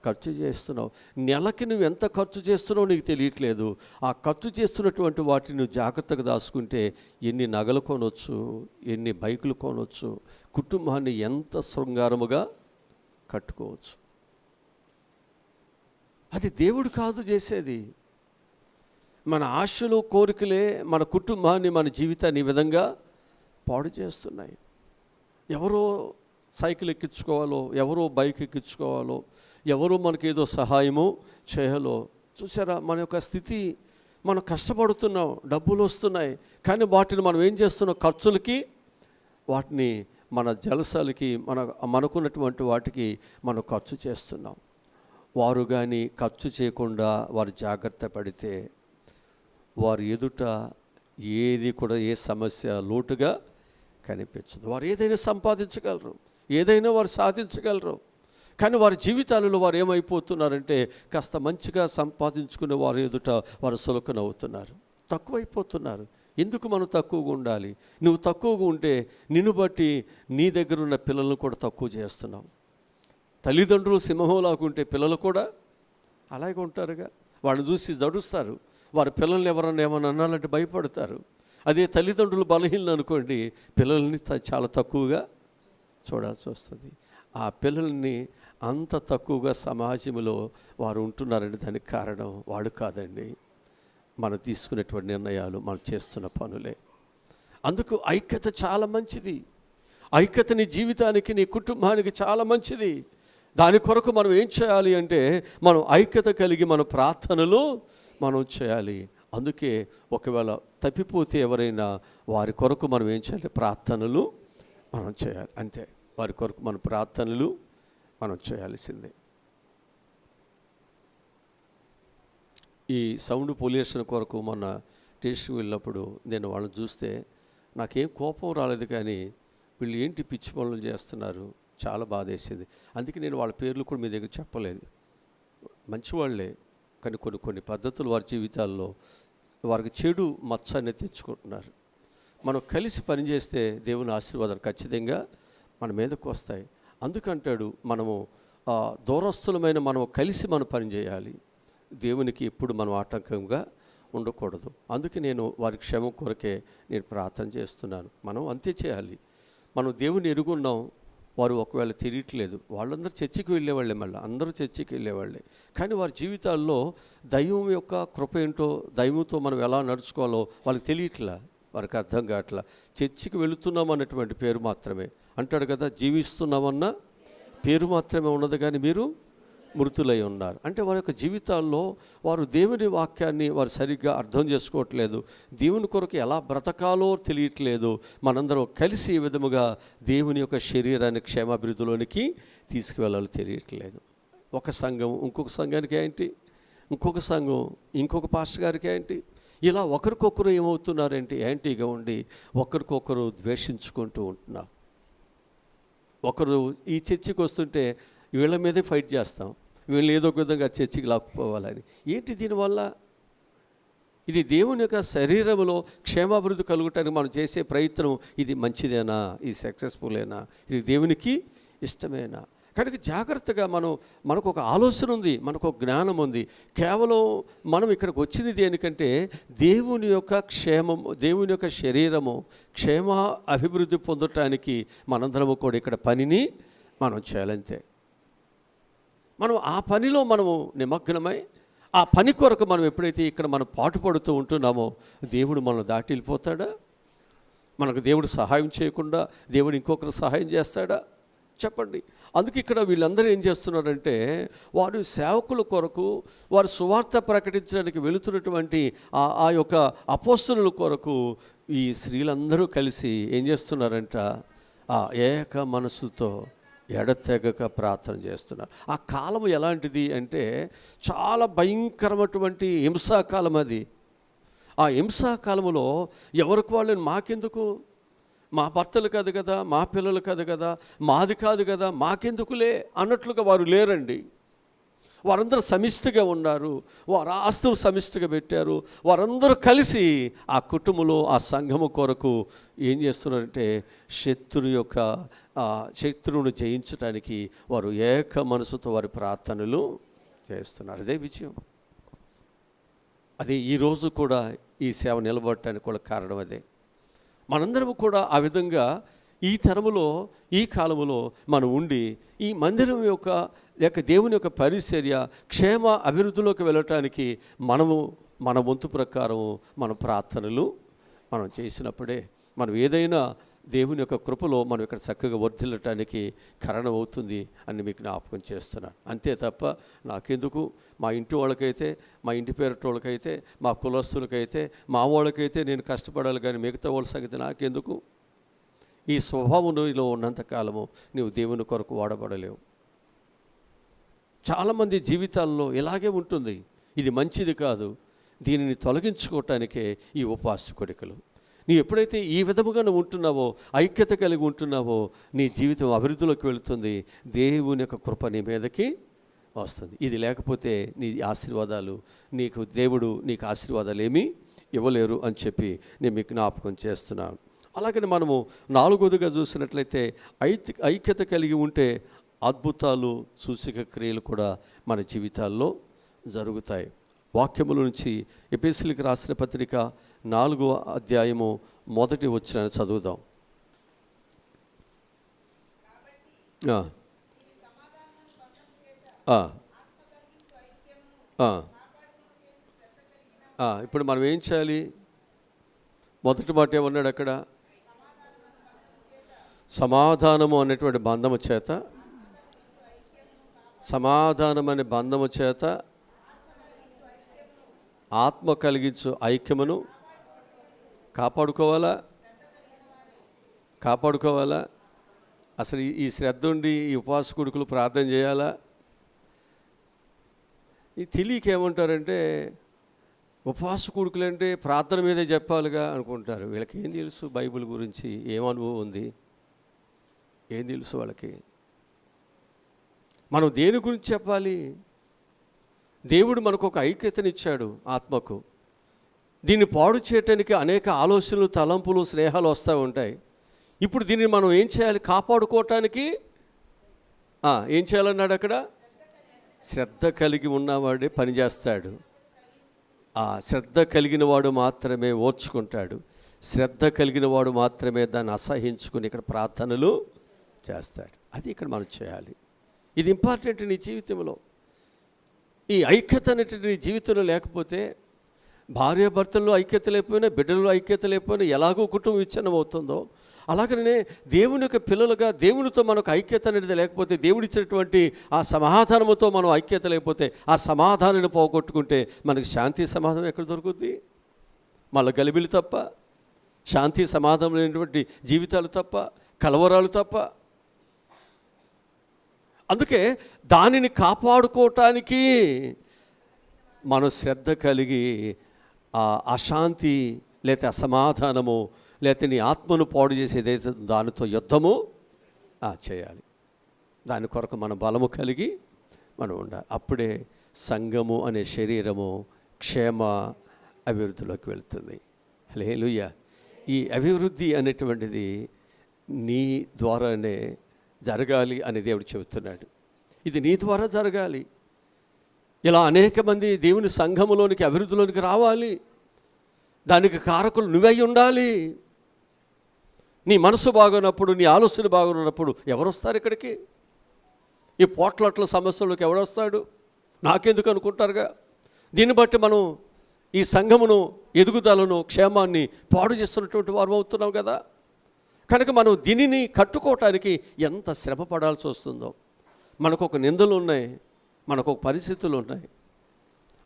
ఖర్చు చేస్తున్నావు. నెలకి నువ్వు ఎంత ఖర్చు చేస్తున్నావు నీకు తెలియట్లేదు. ఆ ఖర్చు చేస్తున్నటువంటి వాటిని నువ్వు జాగ్రత్తగా దాచుకుంటే ఎన్ని నగలు కొనవచ్చు, ఎన్ని బైకులు కొనవచ్చు, కుటుంబాన్ని ఎంత శృంగారముగా కట్టుకోవచ్చు. అది దేవుడు కాదు చేసేది. మన ఆశలు కోరికలే మన కుటుంబాన్ని, మన జీవితాన్ని ఈ విధంగా పాడు చేస్తున్నాయి. ఎవరో సైకిల్ ఎక్కించుకోవాలో, ఎవరో బైక్ ఎక్కించుకోవాలో, ఎవరో మనకేదో సహాయము చేయాలో. చూసారా, మన యొక్క స్థితి, మనం కష్టపడుతున్నాం, డబ్బులు వస్తున్నాయి, కానీ వాటిని మనం ఏం చేస్తున్నాం? ఖర్చులకి, వాటిని మన జలసాలకి, మనకున్నటువంటి వాటికి మనం ఖర్చు చేస్తున్నాం. వారు కానీ ఖర్చు చేయకుండా వారు జాగ్రత్త పడితే వారు ఎదుట ఏది కూడా, ఏ సమస్య లోటుగా కనిపించదు. వారు ఏదైనా సంపాదించగలరు, ఏదైనా వారు సాధించగలరు. కానీ వారి జీవితాలలో వారు ఏమైపోతున్నారంటే కాస్త మంచిగా సంపాదించుకునే వారు ఎదుట వారు సులకనవుతున్నారు, తక్కువైపోతున్నారు. ఎందుకు మనం తక్కువగా ఉండాలి? నువ్వు తక్కువగా ఉంటే నిన్ను బట్టి నీ దగ్గర ఉన్న పిల్లలను కూడా తక్కువ చేస్తున్నావు. తల్లిదండ్రులు సింహంలాగుంటే పిల్లలు కూడా అలాగే ఉంటారుగా. వాళ్ళు చూసి జడుస్తారు. వారి పిల్లల్ని ఎవరన్నా ఏమన్నా అనాలంటే భయపడతారు. అదే తల్లిదండ్రులు బలహీనలు అనుకోండి, పిల్లల్ని చాలా తక్కువగా చూడాల్సి వస్తుంది. ఆ పిల్లల్ని అంత తక్కువగా సమాజంలో వారు ఉంటున్నారంటే దానికి కారణం వాడు కాదండి, మనం తీసుకునేటువంటి నిర్ణయాలు, మనం చేస్తున్న పనులే. అందుకు ఐక్యత చాలా మంచిది. ఐక్యత నీ జీవితానికి, నీ కుటుంబానికి చాలా మంచిది. దాని కొరకు మనం ఏం చేయాలి అంటే మనం ఐక్యత కలిగి మన ప్రార్థనలు మనం చేయాలి. అందుకే ఒకవేళ తప్పిపోతే ఎవరైనా వారి కొరకు మనం ఏం చేయాలి? ప్రార్థనలు మనం చేయాలి. అంతే, వారి కొరకు మన ప్రార్థనలు మనం చేయాల్సిందే. ఈ సౌండ్ పొల్యూషన్ కొరకు మొన్న టేస్ట్కి వెళ్ళినప్పుడు నేను వాళ్ళని చూస్తే నాకేం కోపం రాలేదు, కానీ వీళ్ళు ఏంటి పిచ్చి పనులు చేస్తున్నారు, చాలా బాధ వేసింది. అందుకే నేను వాళ్ళ పేర్లు కూడా మీ దగ్గర చెప్పలేదు. మంచివాళ్లే, కానీ కొన్ని పద్ధతులు వారి జీవితాల్లో వారికి చెడు మచ్చ అనేది తెచ్చుకుంటున్నారు. మనం కలిసి పనిచేస్తే దేవుని ఆశీర్వాదాలు ఖచ్చితంగా మన మీదకు వస్తాయి. అందుకంటాడు మనము దూరస్తులమైన మనం కలిసి మనం పనిచేయాలి. దేవునికి ఎప్పుడు మనం ఆటంకంగా ఉండకూడదు. అందుకే నేను వారి క్షేమం కొరకే నేను ప్రార్థన చేస్తున్నాను. మనం అంతే చేయాలి. మనం దేవుని ఎరుగున్నాం, వారు ఒకవేళ తెలియట్లేదు, వాళ్ళందరూ చర్చికి వెళ్ళేవాళ్ళే, మళ్ళీ అందరూ చర్చికి వెళ్ళేవాళ్ళే. కానీ వారి జీవితాల్లో దైవం యొక్క కృప ఏంటో, దైవంతో మనం ఎలా నడుచుకోవాలో వాళ్ళకి తెలియట్లా, వారికి అర్థం కావట్లా. చర్చికి వెళుతున్నాం అన్నటువంటి పేరు మాత్రమే. అంటాడు కదా, జీవిస్తున్నామన్న పేరు మాత్రమే ఉన్నది, కానీ మీరు మృతులై ఉన్నారు. అంటే వారి యొక్క జీవితాల్లో వారు దేవుని వాక్యాన్ని వారు సరిగ్గా అర్థం చేసుకోవట్లేదు, దేవుని కొరకు ఎలా బ్రతకాలో తెలియట్లేదు. మనందరం కలిసి ఈ విధముగా దేవుని యొక్క శరీరాన్ని క్షేమాభివృద్ధిలోనికి తీసుకువెళ్ళాలో తెలియట్లేదు. ఒక సంఘం ఇంకొక సంఘానికి ఏంటి, ఇంకొక సంఘం ఇంకొక పాస్టర్ గారికి ఏంటి, ఇలా ఒకరికొకరు ఏమవుతున్నారంటే యాంటీగా ఉండి ఒకరికొకరు ద్వేషించుకుంటూ ఉంటున్నాం. ఒకరు ఈ చర్చికి వస్తుంటే వీళ్ళ మీదే ఫైట్ చేస్తాం, వీళ్ళు ఏదో ఒక విధంగా చర్చికి లాక్కుపోవాలని. ఏంటి దీనివల్ల? ఇది దేవుని యొక్క శరీరంలో క్షేమాభివృద్ధి కలుగటానికి మనం చేసే ప్రయత్నం ఇది మంచిదేనా, ఇది సక్సెస్ఫుల్లేనా, ఇది దేవునికి ఇష్టమేనా? కనుక జాగ్రత్తగా మనకు ఒక ఆలోచన ఉంది, మనకు ఒక జ్ఞానం ఉంది. కేవలం మనం ఇక్కడికి వచ్చింది దేనికంటే దేవుని యొక్క క్షేమము, దేవుని యొక్క శరీరము క్షేమ అభివృద్ధి పొందటానికి మనందరము కూడా ఇక్కడ పనిని మనం చేయాలంతే. మనం ఆ పనిలో మనము నిమగ్నమై ఆ పని కొరకు మనం ఎప్పుడైతే ఇక్కడ మనం పాటుపడుతూ ఉంటున్నామో దేవుడు మనం దాటి వెళ్ళిపోతాడా? మనకు దేవుడు సహాయం చేయకుండా దేవుడు ఇంకొకరు సహాయం చేస్తాడా? చెప్పండి. అందుకే ఇక్కడ వీళ్ళందరూ ఏం చేస్తున్నారంటే వారు సేవకుల కొరకు, వారు సువార్త ప్రకటించడానికి వెళుతున్నటువంటి ఆ యొక్క అపోస్తలుల కొరకు ఈ స్త్రీలందరూ కలిసి ఏం చేస్తున్నారంట, ఆ ఏక మనసుతో ఎడతెగక ప్రార్థన చేస్తున్నారు. ఆ కాలం ఎలాంటిది అంటే చాలా భయంకరమైనటువంటి హింసాకాలం అది. ఆ హింసాకాలంలో ఎవరికి వాళ్ళని మాకెందుకు, మా భర్తలు కాదు కదా, మా పిల్లలు కాదు కదా, మాది కాదు కదా, మాకెందుకులే అన్నట్లుగా వారు లేరండి. వారందరూ సమిష్టిగా ఉన్నారు, వారు ఆస్తులు సమిష్టిగా పెట్టారు. వారందరూ కలిసి ఆ కుటుంబంలో ఆ సంఘము కొరకు ఏం చేస్తున్నారంటే శత్రువును జయించడానికి వారు ఏక మనసుతో వారి ప్రార్థనలు చేస్తున్నారు. అదే విజయం. అది ఈరోజు కూడా ఈ సేవ నిలబడటానికి కూడా కారణం అదే. మనందరం కూడా ఆ విధంగా ఈ తరములో ఈ కాలములో మనం ఉండి ఈ మందిరం యొక్క లేక దేవుని యొక్క పరిచర్య క్షేమ అభివృద్ధిలోకి వెళ్ళటానికి మన వంతు ప్రకారం మన ప్రార్థనలు మనం చేసినప్పుడే మనం ఏదైనా దేవుని యొక్క కృపలో మనం ఇక్కడ చక్కగా వర్ధిల్లటానికి కారణం అవుతుంది అని మీకు జ్ఞాపకం చేస్తున్నాను. అంతే తప్ప నాకెందుకు, మా ఇంటి వాళ్ళకైతే, మా ఇంటి పేరటి వాళ్ళకైతే, మా కులస్తులకైతే, మా వాళ్ళకైతే నేను కష్టపడాలి కానీ మిగతా వాళ్ళ సంగతి నాకెందుకు. ఈ స్వభావంలో ఉన్నంతకాలము నీవు దేవుని కొరకు వాడబడలేవు. చాలామంది జీవితాల్లో ఇలాగే ఉంటుంది. ఇది మంచిది కాదు. దీనిని తొలగించుకోవటానికే ఈ ఉపవాస కోరికలు. నీ ఎప్పుడైతే ఈ విధముగా నువ్వు ఉంటున్నావో, ఐక్యత కలిగి ఉంటున్నావో, నీ జీవితం అభివృద్ధిలోకి వెళుతుంది. దేవుని యొక్క కృప నీ మీదకి వస్తుంది. ఇది లేకపోతే నీ ఆశీర్వాదాలు దేవుడు నీకు ఆశీర్వాదాలు ఏమీ ఇవ్వలేరు అని చెప్పి నేను మీకు జ్ఞాపకం చేస్తున్నాను. అలాగని మనము నాలుగోదిగా చూసినట్లయితే ఐక్యత కలిగి ఉంటే అద్భుతాలు సూచక క్రియలు కూడా మన జీవితాల్లో జరుగుతాయి. వాక్యముల నుంచి ఎఫెసీయులకు రాసిన పత్రిక 4వ అధ్యాయము 1వ వచనాన్ని చదువుదాం. ఇప్పుడు మనం ఏం చేయాలి? మొదటి మాట ఏమన్నాడు అక్కడ? సమాధానము అనేటువంటి బంధము చేత, సమాధానం అనే బంధము చేత ఆత్మ కలిగించు ఐక్యమును కాపాడుకోవాలా. అసలు ఈ శ్రద్ధ ఉండి ఈ ఉపవాస కొడుకులు ప్రార్థన చేయాలా? ఈ తెలియక ఏమంటారంటే ఉపవాస కొడుకులు అంటే ప్రార్థన మీదే చెప్పాలిగా అనుకుంటారు. వీళ్ళకి ఏం తెలుసు బైబిల్ గురించి, ఏం అనుభవం ఉంది, ఏం తెలుసు వాళ్ళకి? మనం దేని గురించి చెప్పాలి? దేవుడు మనకు ఒక ఐక్యతనిచ్చాడు ఆత్మకు. దీన్ని పాడు చేయటానికి అనేక ఆలోచనలు, తలంపులు, స్నేహాలు వస్తూ ఉంటాయి. ఇప్పుడు దీన్ని మనం ఏం చేయాలి? కాపాడుకోవటానికి ఏం చేయాలన్నాడు అక్కడ? శ్రద్ధ కలిగి ఉన్నవాడే పనిచేస్తాడు. శ్రద్ధ కలిగిన వాడు మాత్రమే ఓర్చుకుంటాడు. శ్రద్ధ కలిగిన వాడు మాత్రమే దాన్ని అసహించుకుని ఇక్కడ ప్రార్థనలు చేస్తాడు. అది ఇక్కడ మనం చేయాలి. ఇది ఇంపార్టెంట్ నీ జీవితంలో. ఈ ఐక్యత అనేటువంటి నీ జీవితంలో లేకపోతే, భార్యాభర్తల్లో ఐక్యత లేకపోయినా, బిడ్డల్లో ఐక్యత లేకపోయినా ఎలాగో కుటుంబం విచ్ఛిన్నం అవుతుందో, అలాగనే దేవుని యొక్క పిల్లలుగా దేవునితో మనకు ఐక్యత అనేది లేకపోతే, దేవుడిచ్చినటువంటి ఆ సమాధానముతో మనం ఐక్యత లేకపోతే, ఆ సమాధానాన్ని పోగొట్టుకుంటే మనకు శాంతి సమాధానం ఎక్కడ దొరుకుతుంది? మళ్ళీ గలిబిలి తప్ప, శాంతి సమాధానం లేనటువంటి జీవితాలు తప్ప, కలవరాలు తప్ప. అందుకే దానిని కాపాడుకోవటానికి మనం శ్రద్ధ కలిగి ఆ అశాంతి లేకపోతే అసమాధానము లేకపోతే నీ ఆత్మను పాడు చేసేదైతే దానితో యుద్ధము చేయాలి. దాని కొరకు మన బలము కలిగి మనం ఉండాలి. అప్పుడే సంఘము అనే శరీరము క్షేమ అభివృద్ధిలోకి వెళుతుంది. హల్లెలూయా. ఈ అభివృద్ధి అనేటువంటిది నీ ద్వారానే జరగాలి అని దేవుడు చెబుతున్నాడు. ఇది నీ ద్వారా జరగాలి. ఇలా అనేక మంది దేవుని సంఘములోనికి అభివృద్ధిలోనికి రావాలి. దానికి కారకులు నువ్వై ఉండాలి. నీ మనసు బాగున్నప్పుడు, నీ ఆలోచన బాగున్నప్పుడు ఎవరు వస్తారు ఇక్కడికి? ఈ పోట్లాట్ల సమస్యలకు ఎవడొస్తాడు? నాకెందుకు అనుకుంటారుగా. దీన్ని బట్టి మనం ఈ సంఘమును ఎదుగుదలను క్షేమాన్ని పాడు చేస్తున్నటువంటి వారు అవుతున్నాం కదా. కనుక మనం దీనిని కట్టుకోవటానికి ఎంత శ్రమ పడాల్సి వస్తుందో. మనకు ఒక నిందలు ఉన్నాయి, మనకు ఒక పరిస్థితులు ఉన్నాయి.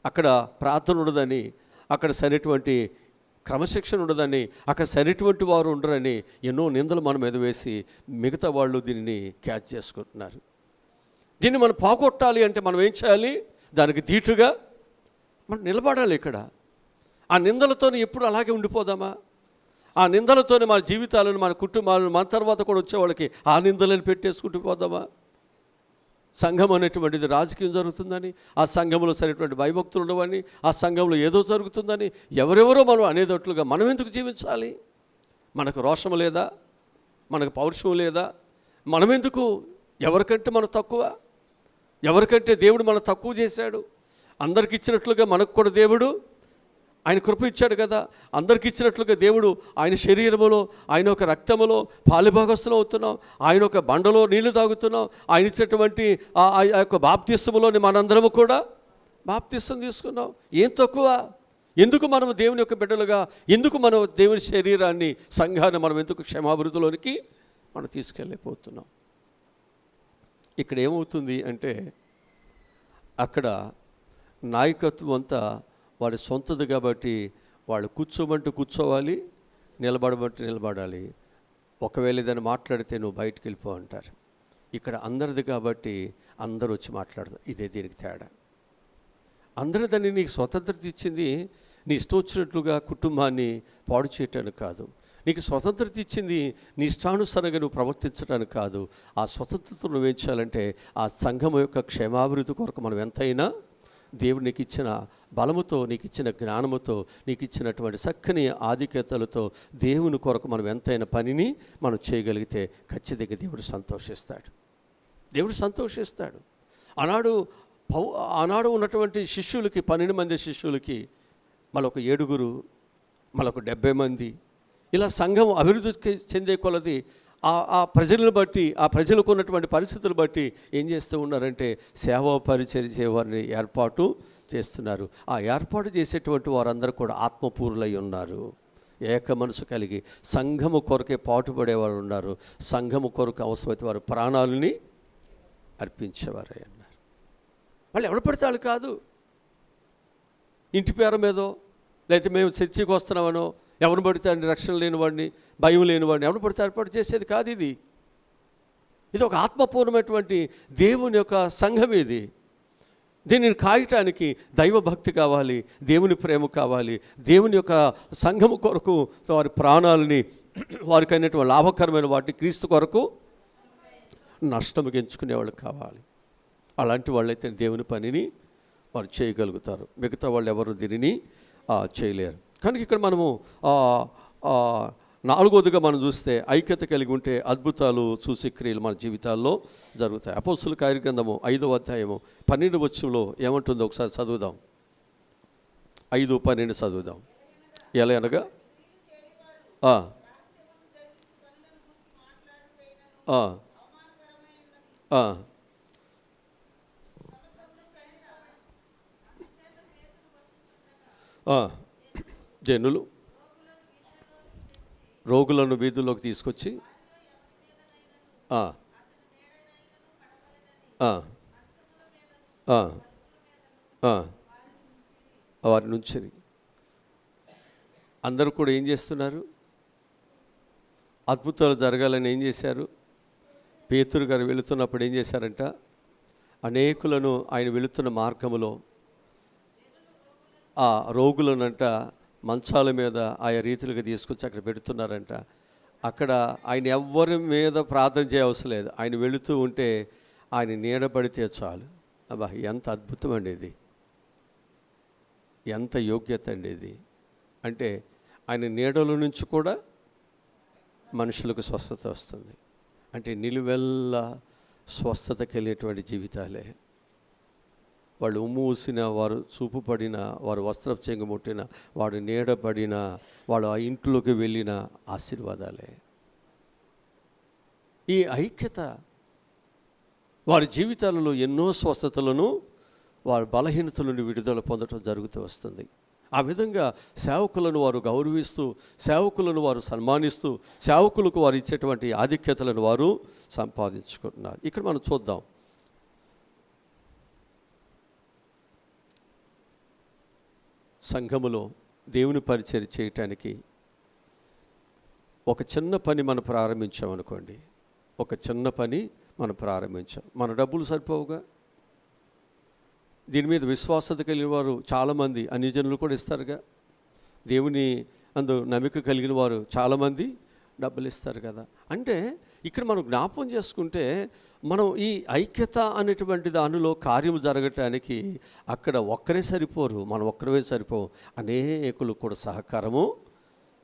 అక్కడ ప్రార్థన ఉండదని, అక్కడ సరైనటువంటి క్రమశిక్షణ ఉండదని, అక్కడ సరైనటువంటి వారు ఉండరని ఎన్నో నిందలు మన మీద వేసి మిగతా వాళ్ళు దీనిని క్యాచ్ చేసుకుంటున్నారు. దీన్ని మనం పోగొట్టాలి అంటే మనం ఏం చేయాలి? దానికి ధీటుగా మనం నిలబడాలి. ఇక్కడ ఆ నిందలతో ఎప్పుడు అలాగే ఉండిపోదామా? ఆ నిందలతోనే మన జీవితాలను, మన కుటుంబాలను, మన తర్వాత కూడా వచ్చే వాళ్ళకి ఆ నిందలను పెట్టేసుకుంటూ పోదామా? సంఘం అనేటువంటిది రాజకీయం జరుగుతుందని, ఆ సంఘంలో సరైనటువంటి భయభక్తులు ఉండవని, ఆ సంఘంలో ఏదో జరుగుతుందని ఎవరెవరో మనం అనేటట్లుగా మనం ఎందుకు జీవించాలి? మనకు రోషం లేదా? మనకు పౌరుషం లేదా? మనమెందుకు ఎవరికంటే మనం తక్కువ? ఎవరికంటే దేవుడు మనం తక్కువ చేశాడు? అందరికి ఇచ్చినట్లుగా మనకు కూడా దేవుడు ఆయన కృప ఇచ్చాడు కదా. అందరికి ఇచ్చినట్లుగా దేవుడు ఆయన శరీరములో, ఆయన ఒక రక్తములో పాలుభాగస్తులు అవుతున్నాం, ఆయన ఒక బండలో నీళ్లు తాగుతున్నాం, ఆయన ఇచ్చినటువంటి ఆ యొక్క బాప్తిస్మలోని మనందరము కూడా బాప్తిస్తం తీసుకున్నాం. ఏం తక్కువ? ఎందుకు మనం దేవుని యొక్క బిడ్డలుగా, ఎందుకు మనం దేవుని శరీరాన్ని, సంఘాన్ని మనం ఎందుకు క్షమాభివృద్ధిలోనికి మనం తీసుకెళ్ళిపోతున్నాం? ఇక్కడ ఏమవుతుంది అంటే అక్కడ నాయకత్వం అంతా వాడి సొంతది కాబట్టి వాళ్ళు కూర్చోమంటూ కూర్చోవాలి, నిలబడమంటూ నిలబడాలి. ఒకవేళ ఏదైనా మాట్లాడితే నువ్వు బయటికి వెళ్ళిపో అంటారు. ఇక్కడ అందరిది కాబట్టి అందరూ వచ్చి మాట్లాడతారు. ఇదే దీనికి తేడా. అందరూ దాన్ని నీకు స్వతంత్రత ఇచ్చింది నీ ఇష్టం వచ్చినట్లుగా కుటుంబాన్ని పాడు చేయటానికి కాదు. నీకు స్వతంత్రత ఇచ్చింది నీ ఇష్టానుసారంగా నువ్వు ప్రవర్తించడానికి కాదు. ఆ స్వతంత్రత నువ్వేం చేయాలంటే ఆ సంఘం యొక్క క్షేమాభివృద్ధి కొరకు మనం ఎంతైనా దేవుడు నీకు ఇచ్చిన బలముతో, నీకు ఇచ్చిన జ్ఞానముతో, నీకు ఇచ్చినటువంటి చక్కని ఆధిక్యతలతో దేవుని కొరకు మనం ఎంతైనా పనిని మనం చేయగలిగితే ఖచ్చితంగా దేవుడు సంతోషిస్తాడు. దేవుడు సంతోషిస్తాడు. ఆనాడు ఉన్నటువంటి శిష్యులకి, 12 మంది శిష్యులకి మరొక 7, మరొక 70 మంది, ఇలా సంఘం అభివృద్ధి చెందే కొలది ఆ ప్రజలను బట్టి, ఆ ప్రజలకు ఉన్నటువంటి పరిస్థితులు బట్టి ఏం చేస్తూ ఉన్నారంటే సేవా పరిచర్య వారిని ఏర్పాటు చేస్తున్నారు. ఆ ఏర్పాటు చేసేటువంటి వారందరూ కూడా ఆత్మపూర్లై ఉన్నారు. ఏక మనసు కలిగి సంఘము కొరకే పాటుపడేవారు ఉన్నారు. సంఘము కొరకు అవసరమైతే వారు ప్రాణాలని అర్పించేవారై అన్నారు. వాళ్ళు ఎవరు పడితే వాళ్ళు కాదు. ఇంటి పేరు మీదో, లేకపోతే మేము చర్చికి వస్తున్నామనో, ఎవరు పడితే అని రక్షణ లేనివాడిని, భయం లేనివాడిని ఎవరు పడితే ఏర్పాటు చేసేది కాదు. ఇది ఒక ఆత్మపూర్ణమైనటువంటి దేవుని యొక్క సంఘం. దీనిని కాయటానికి దైవభక్తి కావాలి, దేవుని ప్రేమ కావాలి, దేవుని యొక్క సంఘము కొరకు వారి ప్రాణాలని, వారికి అయినటువంటి లాభకరమైన వాటిని క్రీస్తు కొరకు నష్టము ఎంచుకునేవాళ్ళు కావాలి. అలాంటి వాళ్ళైతే దేవుని పనిని వారు చేయగలుగుతారు. మిగతా వాళ్ళు ఎవరు దీనిని చేయలేరు. కనుక ఇక్కడ మనము 4వదిగా మనం చూస్తే ఐక్యత కలిగి ఉంటే అద్భుతాలు, సూచక్రియలు మన జీవితాల్లో జరుగుతాయి. అపోస్తుల కార్యగ్రంథము 5వ అధ్యాయము 12వ వచనంలో ఏమంటుందో ఒకసారి చదువుదాం. 5:12 చదువుదాం. ఎలా అనగా జనులు రోగులను వీధుల్లోకి తీసుకొచ్చి వారి నుంచి అందరూ కూడా ఏం చేస్తున్నారు? అద్భుతాలు జరగాలని ఏం చేశారు? పేతురు గారు వెళుతున్నప్పుడు ఏం చేశారంట? అనేకులను ఆయన వెళుతున్న మార్గములో ఆ రోగులనంట మంచాల మీద ఆయా రీతులుగా తీసుకొచ్చి అక్కడ పెడుతున్నారంట. అక్కడ ఆయన ఎవ్వరి మీద ప్రార్థన చేయవలసిన లేదు. ఆయన వెళుతూ ఉంటే ఆయన నీడబడితే చాలు. అబ్బా, ఎంత అద్భుతం అండి ఇది! ఎంత యోగ్యత అండి ఇది! అంటే ఆయన నీడల నుంచి కూడా మనుషులకు స్వస్థత వస్తుంది. అంటే నిలువెల్లా స్వస్థత కలిగేటువంటి జీవితాలే. వాళ్ళు ఉమ్మూసిన, వారు చూపు పడిన, వారు వస్త్రపు చెంగు ముట్టిన, వాడు నీడపడిన, వాడు ఆ ఇంట్లోకి వెళ్ళిన ఆశీర్వాదాలే. ఈ ఐక్యత వారి జీవితాలలో ఎన్నో స్వస్థతలను, వారి బలహీనతల నుండి విడుదల పొందడం జరుగుతూ వస్తుంది. ఆ విధంగా సేవకులను వారు గౌరవిస్తూ, సేవకులను వారు సన్మానిస్తూ, సేవకులకు వారు ఇచ్చేటువంటి ఆధిక్యతలను వారు సంపాదించుకుంటున్నారు. ఇక్కడ మనం చూద్దాం. సంఘములో దేవుని పరిచర్య చేయటానికి ఒక చిన్న పని మనం ప్రారంభించామనుకోండి, ఒక చిన్న పని మనం ప్రారంభించాం, మన డబ్బులు సరిపోవుగా. దీని మీద విశ్వాసత కలిగిన వారు చాలామంది అన్యజనులు కూడా ఇస్తారుగా. దేవుని అందు నమ్మిక కలిగిన వారు చాలామంది డబ్బులు ఇస్తారు కదా. అంటే ఇక్కడ మనం జ్ఞాపకం చేసుకుంటే, మనం ఈ ఐక్యత అనేటువంటి దానిలో కార్యము జరగటానికి అక్కడ ఒక్కరే సరిపోరు, మనం ఒక్కరే సరిపోవు, అనేకులు కూడా సహకారము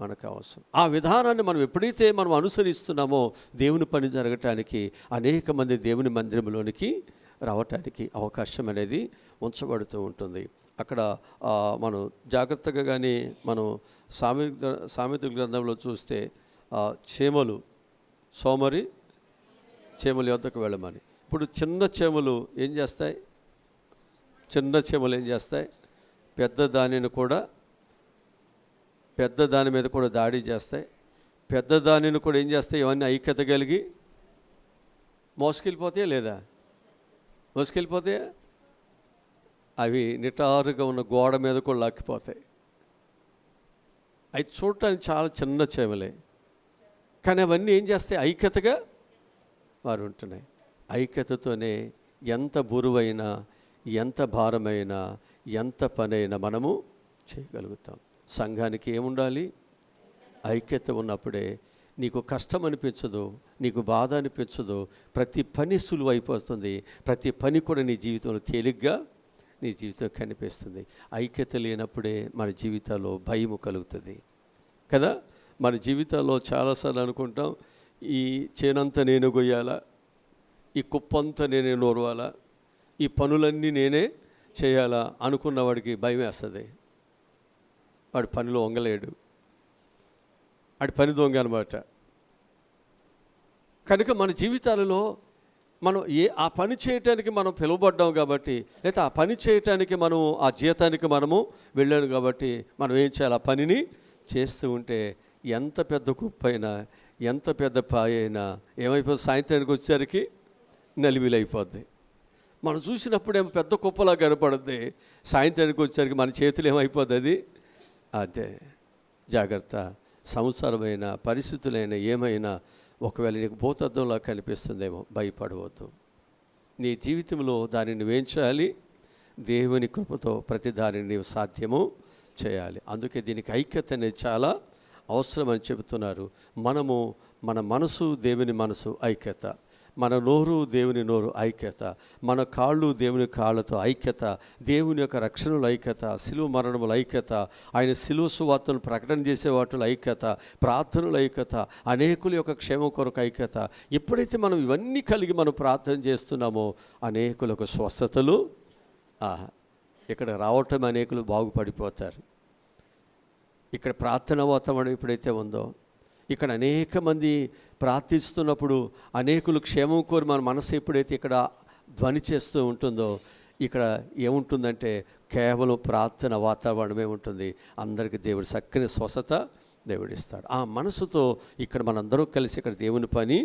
మనకు అవసరం. ఆ విధానాన్ని మనం ఎప్పుడైతే మనం అనుసరిస్తున్నామో దేవుని పని జరగటానికి అనేక మంది దేవుని మందిరంలోనికి రావటానికి అవకాశం అనేది ఉంచబడుతూ ఉంటుంది. అక్కడ మనం జాగ్రత్తగా కానీ మనం సామెతల గ్రంథంలో చూస్తే చేమలు సోమరి చేమల యొద్దకు వెళ్ళమని. ఇప్పుడు చిన్న చేమలు ఏం చేస్తాయి? పెద్ద దాని మీద కూడా దాడి చేస్తాయి. పెద్ద దానిని కూడా ఏం చేస్తాయి? ఇవన్నీ ఐక్యత కలిగి మోసుకెళ్ళిపోతాయా లేదా? మోసుకెళ్ళిపోతాయా? అవి నిటారుగా ఉన్న గోడ మీద కూడా లాక్కిపోతాయి. అవి చూడటానికి చాలా చిన్న చేమలే, కానీ అవన్నీ ఏం చేస్తాయి? ఐక్యతగా వారు ఉంటున్నాయి. ఐక్యతతోనే ఎంత బరువైనా, ఎంత భారమైనా, ఎంత పనైనా మనము చేయగలుగుతాం. సంఘానికి ఏముండాలి? ఐక్యత ఉన్నప్పుడే నీకు కష్టం అనిపించదు, నీకు బాధ అనిపించదు, ప్రతి పని సులువు అయిపోతుంది, ప్రతి పని కూడా నీ జీవితంలో తేలిగ్గా నీ జీవితం కనిపిస్తుంది. ఐక్యత లేనప్పుడే మన జీవితాల్లో భయము కలుగుతుంది కదా. మన జీవితాల్లో చాలాసార్లు అనుకుంటాం, ఈ చేనంతా నేను గొయ్యాలా, ఈ కుప్పంతా నేనే నోరవాలా, ఈ పనులన్నీ నేనే చేయాలా అనుకున్న వాడికి భయం వేస్తుంది. వాడి పనిలో వంగలేడు, వాడి పని దొంగ అనమాట. కనుక మన జీవితాలలో మనం ఆ పని చేయటానికి మనం పిలువబడ్డాం కాబట్టి, లేదా ఆ పని చేయటానికి మనం ఆ జీతానికి మనము వెళ్ళాను కాబట్టి మనం ఏం చేయాలి? ఆ పనిని చేస్తూ ఉంటే ఎంత పెద్ద కుప్ప అయినా, ఎంత పెద్ద పాయ అయినా ఏమైపోతుంది? సాయంత్రానికి వచ్చేసరికి నలివిలైపోద్ది. మనం చూసినప్పుడేమో పెద్ద కుప్పలా కనపడుద్ది, సాయంత్రానికి వచ్చేసరికి మన చేతులు ఏమైపోద్ది? అది అదే. జాగ్రత్త. సంసారమైన పరిస్థితులైనా ఏమైనా ఒకవేళ నీకు భూతద్దంలా కనిపిస్తుందేమో, భయపడవద్దు. నీ జీవితంలో దానిని నువ్వేం చేయాలి? దేవుని కృపతో ప్రతి దానిని నీవు సాధ్యము చేయాలి. అందుకే దీనికి ఐక్యత అనేది చాలా అవసరమని చెబుతున్నారు. మనము మన మనసు దేవుని మనసు ఐక్యత, మన నోరు దేవుని నోరు ఐక్యత, మన కాళ్ళు దేవుని కాళ్ళతో ఐక్యత, దేవుని యొక్క రక్షణలు ఐక్యత, సిలువ మరణముల ఐక్యత, ఆయన సిలువ సువార్తను ప్రకటన చేసే వాటిలో ఐక్యత, ప్రార్థనలు ఐక్యత, అనేకుల యొక్క క్షేమం కొరకు ఐక్యత. ఎప్పుడైతే మనం ఇవన్నీ కలిగి మనం ప్రార్థన చేస్తున్నామో అనేకులకు స్వస్థతలు ఇక్కడ రావటం, అనేకులు బాగుపడిపోతారు. ఇక్కడ ప్రార్థన వాతావరణం ఎప్పుడైతే ఉందో, ఇక్కడ అనేక మంది ప్రార్థిస్తున్నప్పుడు అనేకులు క్షేమం కోరి మన మనసు ఎప్పుడైతే ఇక్కడ ధ్వని చేస్తూ ఉంటుందో, ఇక్కడ ఏముంటుందంటే కేవలం ప్రార్థన వాతావరణమే ఉంటుంది. అందరికీ దేవుడు చక్కని స్వస్థత దేవుడిస్తాడు. ఆ మనసుతో ఇక్కడ మనందరం కలిసి ఇక్కడ దేవుని పని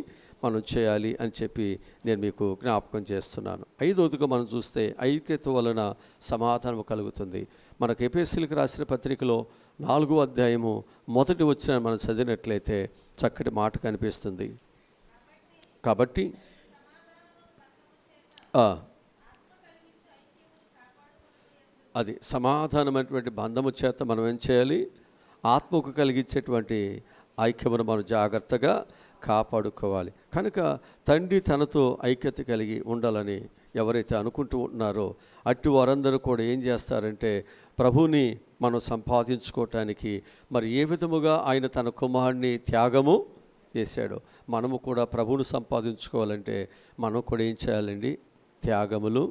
మనం చేయాలి అని చెప్పి నేను మీకు జ్ఞాపకం చేస్తున్నాను. ఐదవదిగా మనం చూస్తే ఐక్యత వలన సమాధానం కలుగుతుంది. మనకు ఎఫెసీయులకు రాసిన పత్రికలో 4వ అధ్యాయము 1వ వచనం మనం చదివినట్లయితే చక్కటి మాట కనిపిస్తుంది. కాబట్టి అది సమాధానమైనటువంటి బంధము చేత మనం ఏం చేయాలి? ఆత్మకు కలిగించేటువంటి ఐక్యమును మనం జాగ్రత్తగా కాపాడుకోవాలి. కనుక తండ్రి తనతో ఐక్యత కలిగి ఉండాలని ఎవరైతే అనుకుంటూ ఉన్నారో అట్టి వారందరూ కూడా ఏం చేస్తారంటే, ప్రభుని మనం సంపాదించుకోవటానికి మరి ఏ విధముగా ఆయన తన కుమారుని త్యాగము చేశాడో మనము కూడా ప్రభువును సంపాదించుకోవాలంటే మనం కూడా ఏం చేయాలండి? త్యాగములు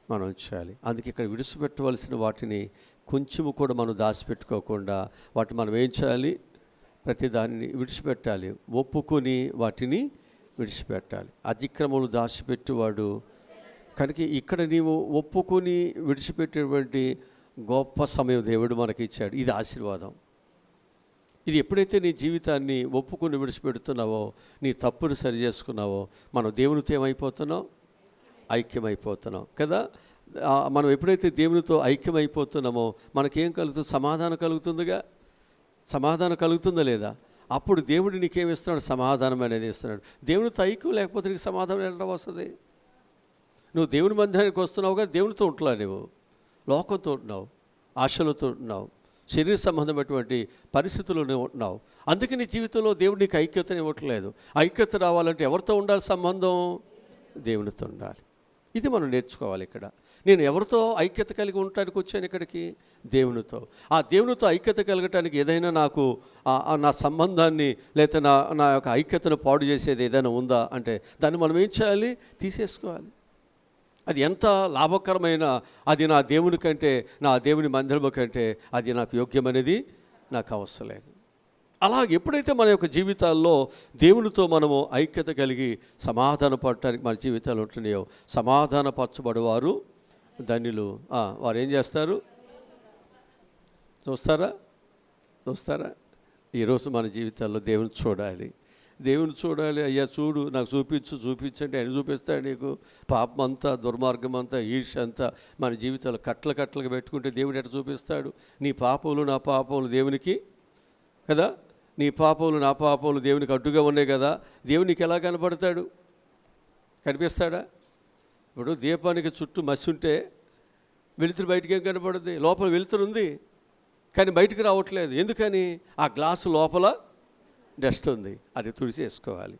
మనం చేయాలి. అందుకే ఇక్కడ విడిచిపెట్టవలసిన వాటిని కొంచెము కూడా మనం దాచిపెట్టుకోకుండా వాటిని మనం ఏం చేయాలి? ప్రతి దానిని విడిచిపెట్టాలి, ఒప్పుకొని వాటిని విడిచిపెట్టాలి. అతిక్రమములు దాచిపెట్టేవాడు కనుక ఇక్కడ నీవు ఒప్పుకొని విడిచిపెట్టేటువంటి గొప్ప సమయం దేవుడు మనకి ఇచ్చాడు. ఇది ఆశీర్వాదం. ఇది ఎప్పుడైతే నీ జీవితాన్ని ఒప్పుకొని విడిచిపెడుతున్నావో, నీ తప్పును సరి చేసుకున్నావో, మనం దేవునితో ఏమైపోతున్నాం? ఐక్యమైపోతున్నాం కదా. మనం ఎప్పుడైతే దేవునితో ఐక్యమైపోతున్నామో మనకేం కలుగుతుంది? సమాధానం కలుగుతుందిగా. సమాధానం కలుగుతుందా లేదా? అప్పుడు దేవుడు నీకేమిస్తున్నాడు? సమాధానం అనేది ఇస్తున్నాడు. దేవునితో ఐక్యం లేకపోతే నీకు సమాధానం ఎలా వస్తుంది? నువ్వు దేవుని మందిరానికి వస్తున్నావు కానీ దేవునితో ఉంటున్నావు, నువ్వు లోకంతో ఉంటున్నావు, ఆశలతో ఉంటున్నావు, శరీర సంబంధమైనటువంటి పరిస్థితుల్లోనే ఉంటున్నావు. అందుకే నీ జీవితంలో దేవుడు నీకు ఐక్యతని ఇవ్వట్లేదు. ఐక్యత రావాలంటే ఎవరితో ఉండాలి? సంబంధం దేవునితో ఉండాలి. ఇది మనం నేర్చుకోవాలి. ఇక్కడ నేను ఎవరితో ఐక్యత కలిగి ఉండటానికి వచ్చాను? ఇక్కడికి దేవునితో. ఆ దేవునితో ఐక్యత కలగటానికి ఏదైనా నాకు నా సంబంధాన్ని లేదా నా యొక్క ఐక్యతను పాడు చేసేది ఏదైనా ఉందా అంటే దాన్ని మనం ఏం చేయాలి? తీసేసుకోవాలి. అది ఎంత లాభకరమైన, అది నా దేవుని కంటే, నా దేవుని మందిరము కంటే అది నాకు యోగ్యమనేది నాకు అవసరం లేదు. అలా ఎప్పుడైతే మన యొక్క జీవితాల్లో దేవునితో మనము ఐక్యత కలిగి సమాధాన పడటానికి మన జీవితాలు ఉంటున్నాయో, సమాధానపరచబడేవారు ధన్యులు. వారు ఏం చేస్తారు? చూస్తారా? ఈరోజు మన జీవితాల్లో దేవుని చూడాలి. అయ్యా చూడు, నాకు చూపించంటే ఆయన చూపిస్తాడు నీకు. పాపం అంతా, దుర్మార్గం అంతా, ఈర్ష్య అంతా మన జీవితాలు కట్టలుగా పెట్టుకుంటే దేవుడు ఎట్లా చూపిస్తాడు? నీ పాపములు నా పాపములు దేవునికి కదా, నీ పాపములు నా పాపములు దేవునికి అడ్డుగా ఉన్నాయి కదా, దేవునికి ఎలా కనపడతాడు? కనిపిస్తాడా? ఇప్పుడు దీపానికి చుట్టూ మసి ఉంటే వెలుతురు బయటికి ఏం కనపడుతుంది? లోపల వెలుతురు ఉంది కానీ బయటికి రావట్లేదు. ఎందుకని? ఆ గ్లాసు లోపల డస్ట్ ఉంది, అది తుడిచేసుకోవాలి.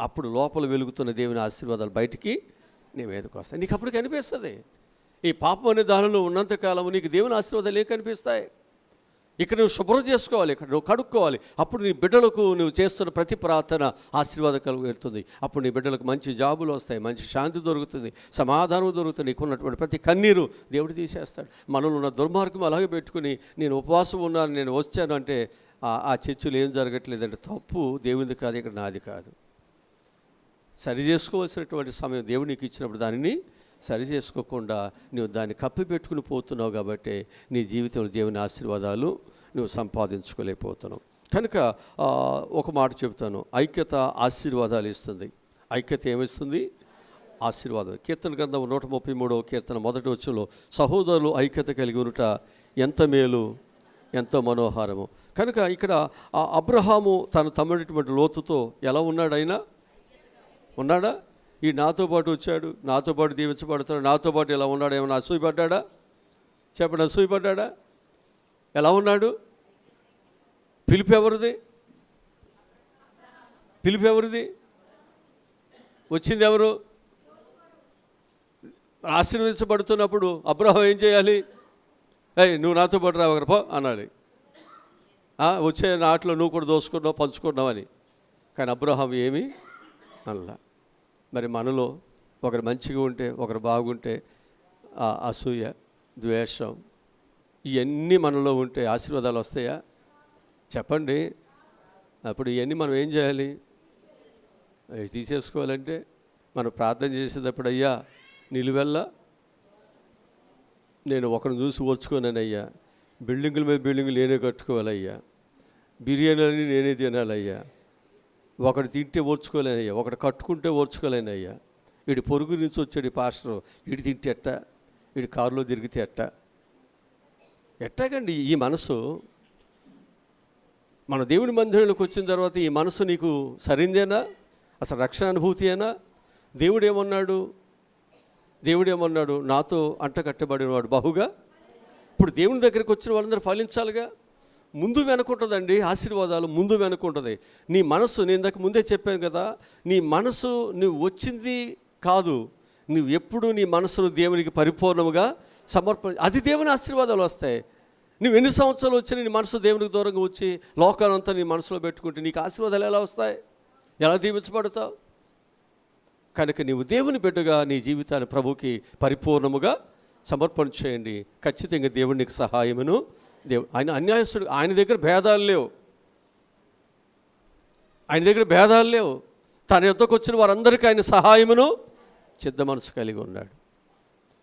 అప్పుడు లోపల వెలుగుతున్న దేవుని ఆశీర్వాదాలు బయటికి నీ మీదకి వస్తాయి. నీకు అప్పుడు కనిపిస్తుంది. ఈ పాపం అనే దానిలో ఉన్నంతకాలం నీకు దేవుని ఆశీర్వాదాలు ఏం కనిపిస్తాయి? ఇక్కడ నువ్వు శుభ్రం చేసుకోవాలి, ఇక్కడ నువ్వు కడుక్కోవాలి. అప్పుడు నీ బిడ్డలకు నువ్వు చేస్తున్న ప్రతి ప్రార్థన ఆశీర్వాదం కలుగుతుంది. అప్పుడు నీ బిడ్డలకు మంచి జాబులు వస్తాయి, మంచి శాంతి దొరుకుతుంది, సమాధానం దొరుకుతుంది. నీకున్నటువంటి ప్రతి కన్నీరు దేవుడు తీసేస్తాడు. మనలో ఉన్న దుర్మార్గం అలాగే పెట్టుకుని నేను ఉపవాసం ఉన్నాను, నేను వచ్చాను అంటే ఆ చర్చలు ఏం జరగట్లేదంటే తప్పు దేవునిది కాదు, ఇక్కడ నాది కాదు. సరి చేసుకోవాల్సినటువంటి సమయం దేవుడు నీకు ఇచ్చినప్పుడు దానిని సరి చేసుకోకుండా నువ్వు దాన్ని కప్పిపెట్టుకుని పోతున్నావు కాబట్టి నీ జీవితంలో దేవుని ఆశీర్వాదాలు నువ్వు సంపాదించుకోలేకపోతున్నావు. కనుక ఒక మాట చెబుతాను, ఐక్యత ఆశీర్వాదాలు ఇస్తుంది. ఐక్యత ఏమిస్తుంది? ఆశీర్వాదం. కీర్తన గ్రంథం 133వ కీర్తన 1వ వచనంలో సహోదరులు ఐక్యత కలిగి ఉండుట ఎంత మేలు, ఎంతో మనోహారము. కనుక ఇక్కడ అబ్రహాము తన తమ్ముడిటువంటి లోతుతో ఎలా ఉన్నాడు? ఆయన ఉన్నాడా? ఈ నాతో పాటు వచ్చాడు, నాతో పాటు దీవించబడతాడు, నాతో పాటు ఎలా ఉన్నాడు? ఏమన్నా అసూయపడ్డా? చెప్పండి, అసూయపడ్డా? ఎలా ఉన్నాడు? పిలుపు ఎవరిది? వచ్చింది ఎవరు? ఆశీర్వదించబడుతున్నప్పుడు అబ్రహాం ఏం చేయాలి? నువ్వు నాతో పాటు రావగలపో అనాలి. వచ్చే నాట్లో నువ్వు కూడా దోసుకున్నావు, పంచుకున్నావు అని. కానీ అబ్రహాం ఏమీ అనలా. మరి మనలో ఒకరు మంచిగా ఉంటే, ఒకరు బాగుంటే అసూయ, ద్వేషం ఇవన్నీ మనలో ఉంటే ఆశీర్వాదాలు వస్తాయా? చెప్పండి. అప్పుడు ఇవన్నీ మనం ఏం చేయాలి? తీసేసుకోవాలంటే మనం ప్రార్థన చేసేటప్పుడు, అయ్యా నిలువెల్లా నేను ఒకరిని చూసి ఓర్చుకోనయ్యా, బిల్డింగుల మీద బిల్డింగులు నేనే కట్టుకోవాలయ్యా, బిర్యానీలని నేనే తినాలయ్యా, ఒకటి తింటే ఓర్చుకోలేనయ్యా, ఒకటి కట్టుకుంటే ఓర్చుకోలేనయ్యా, వీడి పొరుగు నుంచి వచ్చాడు పాస్టరు, వీడి తింటే ఎట్టా, వీడి కారులో తిరిగితే ఎట్టాగండి? ఈ మనసు మన దేవుని మందిరంలోకి వచ్చిన తర్వాత ఈ మనసు నీకు సరైందేనా? అసలు రక్షణ అనుభూతి అయినా? దేవుడేమన్నాడు? నాతో అంట కట్టబడినవాడు బహుగా. ఇప్పుడు దేవుని దగ్గరికి వచ్చిన వాళ్ళందరూ ఫలించాలిగా. ముందు వెనుకుంటుందండి ఆశీర్వాదాలు, ముందు వెనుకుంటుంది. నీ మనసు, నేను ఇందాక ముందే చెప్పాను కదా, నీ మనసు నువ్వు వచ్చింది కాదు, నువ్వు ఎప్పుడు నీ మనసును దేవునికి పరిపూర్ణముగా అది దేవుని ఆశీర్వాదాలు వస్తాయి. నువ్వు ఎన్ని సంవత్సరాలు వచ్చినా నీ మనసు దేవునికి దూరంగా వచ్చి లోకాలంతా నీ మనసులో పెట్టుకుంటే నీకు ఆశీర్వాదాలు ఎలా వస్తాయి? ఎలా దీవించబడతావు? కనుక నీవు దేవుని బిడ్డగా నీ జీవితాన్ని ప్రభుకి పరిపూర్ణముగా సమర్పణ చేయండి. ఖచ్చితంగా దేవుడు నీకు సహాయమును. ఆయన అన్యాయస్తుడు, ఆయన దగ్గర భేదాలు లేవు. తన యొద్దకు వచ్చిన వారందరికీ ఆయన సహాయమును చిత్త మనసు కలిగి ఉన్నాడు.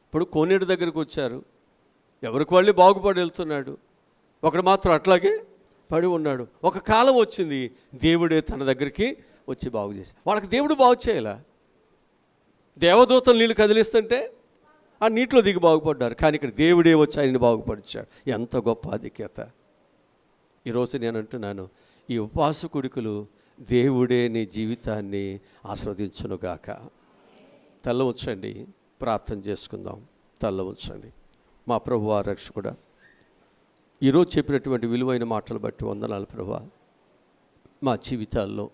ఇప్పుడు కోనేడు దగ్గరికి వచ్చారు, ఎవరికి వాళ్ళు బాగుపడి వెళ్తున్నాడు, ఒకడు మాత్రం అట్లాగే పడి ఉన్నాడు. ఒక కాలం వచ్చింది, దేవుడే తన దగ్గరికి వచ్చి బాగు చేసి, వాళ్ళకి దేవుడు బాగు చేయాల. దేవదూతలు నీళ్ళు కదిలిస్తుంటే ఆ నీటిలో దిగి బాగుపడ్డారు. కానీ ఇక్కడ దేవుడే వచ్చి ఆయన్ని బాగుపరిచాడు. ఎంత గొప్ప ఆధిక్యత! ఈరోజు నేను అంటున్నాను, ఈ ఉపవాస కుడికలు దేవుడే నీ జీవితాన్ని ఆస్వాదించునుగాక. తల్ల ఉంచండి, ప్రార్థన చేసుకుందాం. తల్ల ఉంచండి. మా ప్రభువా రక్షకుడా, ఈరోజు చెప్పినటువంటి విలువైన మాటలు బట్టి వందనాలు ప్రభువా. మా జీవితాల్లో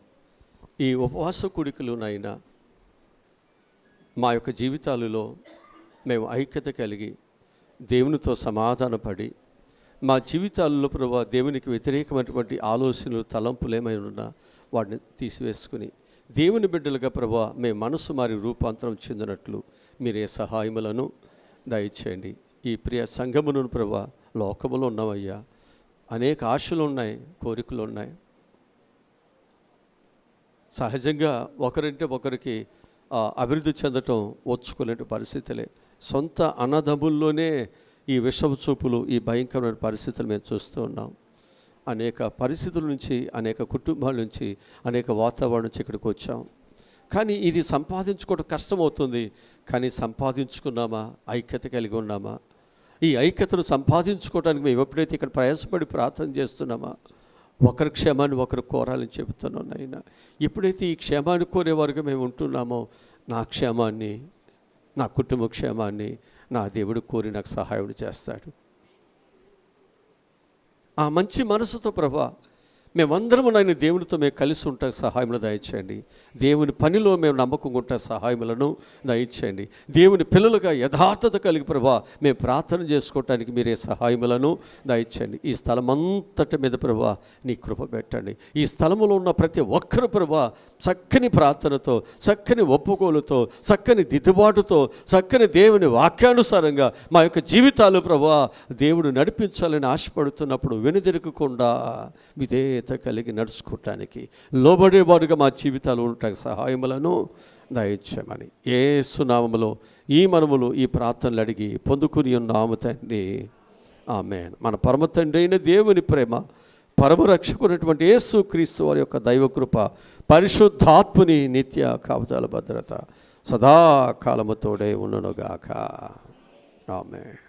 ఈ ఉపవాస కుడికలునైనా మా యొక్క జీవితాలలో మేము ఐక్యత కలిగి దేవునితో సమాధానపడి, మా జీవితాల్లో ప్రభువా దేవునికి వ్యతిరేకమైనటువంటి ఆలోచనలు, తలంపులు ఏమైనా ఉన్నా వాటిని తీసివేసుకుని దేవుని బిడ్డలుగా ప్రభువా మేము మనసు మారి రూపాంతరం చెందినట్లు మీరే సహాయములను దయచేయండి. ఈ ప్రియ సంఘమును ప్రభువా, లోకములో ఉన్నామయ్యా, అనేక ఆశలు ఉన్నాయి, కోరికలు ఉన్నాయి. సహజంగా ఒకరింటే ఒకరికి అభివృద్ధి చెందటం వచ్చుకునే పరిస్థితులే. సొంత అన్నదమ్ముల్లోనే ఈ విషపు చూపులు, ఈ భయంకరమైన పరిస్థితులు మేము చూస్తూ ఉన్నాం. అనేక పరిస్థితుల నుంచి, అనేక కుటుంబాల నుంచి, అనేక వాతావరణం నుంచి ఇక్కడికి వచ్చాం. కానీ ఇది సంపాదించుకోవడం కష్టమవుతుంది. కానీ సంపాదించుకున్నామా? ఐక్యత కలిగి ఉన్నామా? ఈ ఐక్యతను సంపాదించుకోవడానికి మేము ఎప్పుడైతే ఇక్కడ ప్రయాసపడి ప్రార్థన చేస్తున్నామా, ఒకరి క్షేమాన్ని ఒకరు కోరాలని చెబుతున్నాం నాయన. ఎప్పుడైతే ఈ క్షేమాన్ని కోరే వరకు మేము ఉంటున్నామో, నా క్షేమాన్ని, నా కుటుంబ క్షేమాన్ని నా దేవుడు కోరి నాకు సహాయం చేస్తాడు. ఆ మంచి మనసుతో ప్రభా మేమందరము నాయన దేవునితో మేము కలిసి ఉంటాం, సహాయములు దయచేయండి. దేవుని పనిలో మేము నమ్మకంగా ఉంటాం, సహాయములను దయచేయండి. దేవుని పిల్లలుగా యథార్థత కలిగి ప్రభా మేము ప్రార్థన చేసుకోవటానికి మీరే సహాయములను దయచేయండి. ఈ స్థలమంతటి మీద ప్రభా నీ కృప పెట్టండి. ఈ స్థలములో ఉన్న ప్రతి ఒక్కరు ప్రభా చక్కని ప్రార్థనతో, చక్కని ఒప్పుకోలుతో, చక్కని దిద్దుబాటుతో, చక్కని దేవుని వాక్యానుసారంగా మా యొక్క జీవితాలు ప్రభా దేవుడు నడిపించాలని ఆశపడుతున్నప్పుడు వెనుదిరగకుండా విధేయత కలిగి నడుచుకోవటానికి లోబడేవాడుగా మా జీవితాలు ఉండటానికి సహాయములను దయచేయమని యేసు నామములో ఈ మనములు ఈ ప్రార్థనలు అడిగి పొందుకుని ఉన్నాము తండ్రి, ఆమేన్. మన పరమ తండ్రి అయిన దేవుని ప్రేమ, పరమరక్షకునటువంటి యేసు క్రీస్తు వారి యొక్క దైవకృప, పరిశుద్ధాత్ముని నిత్య కాపుదల భద్రత సదాకాలముతోడే ఉండునుగాక. ఆమేన్.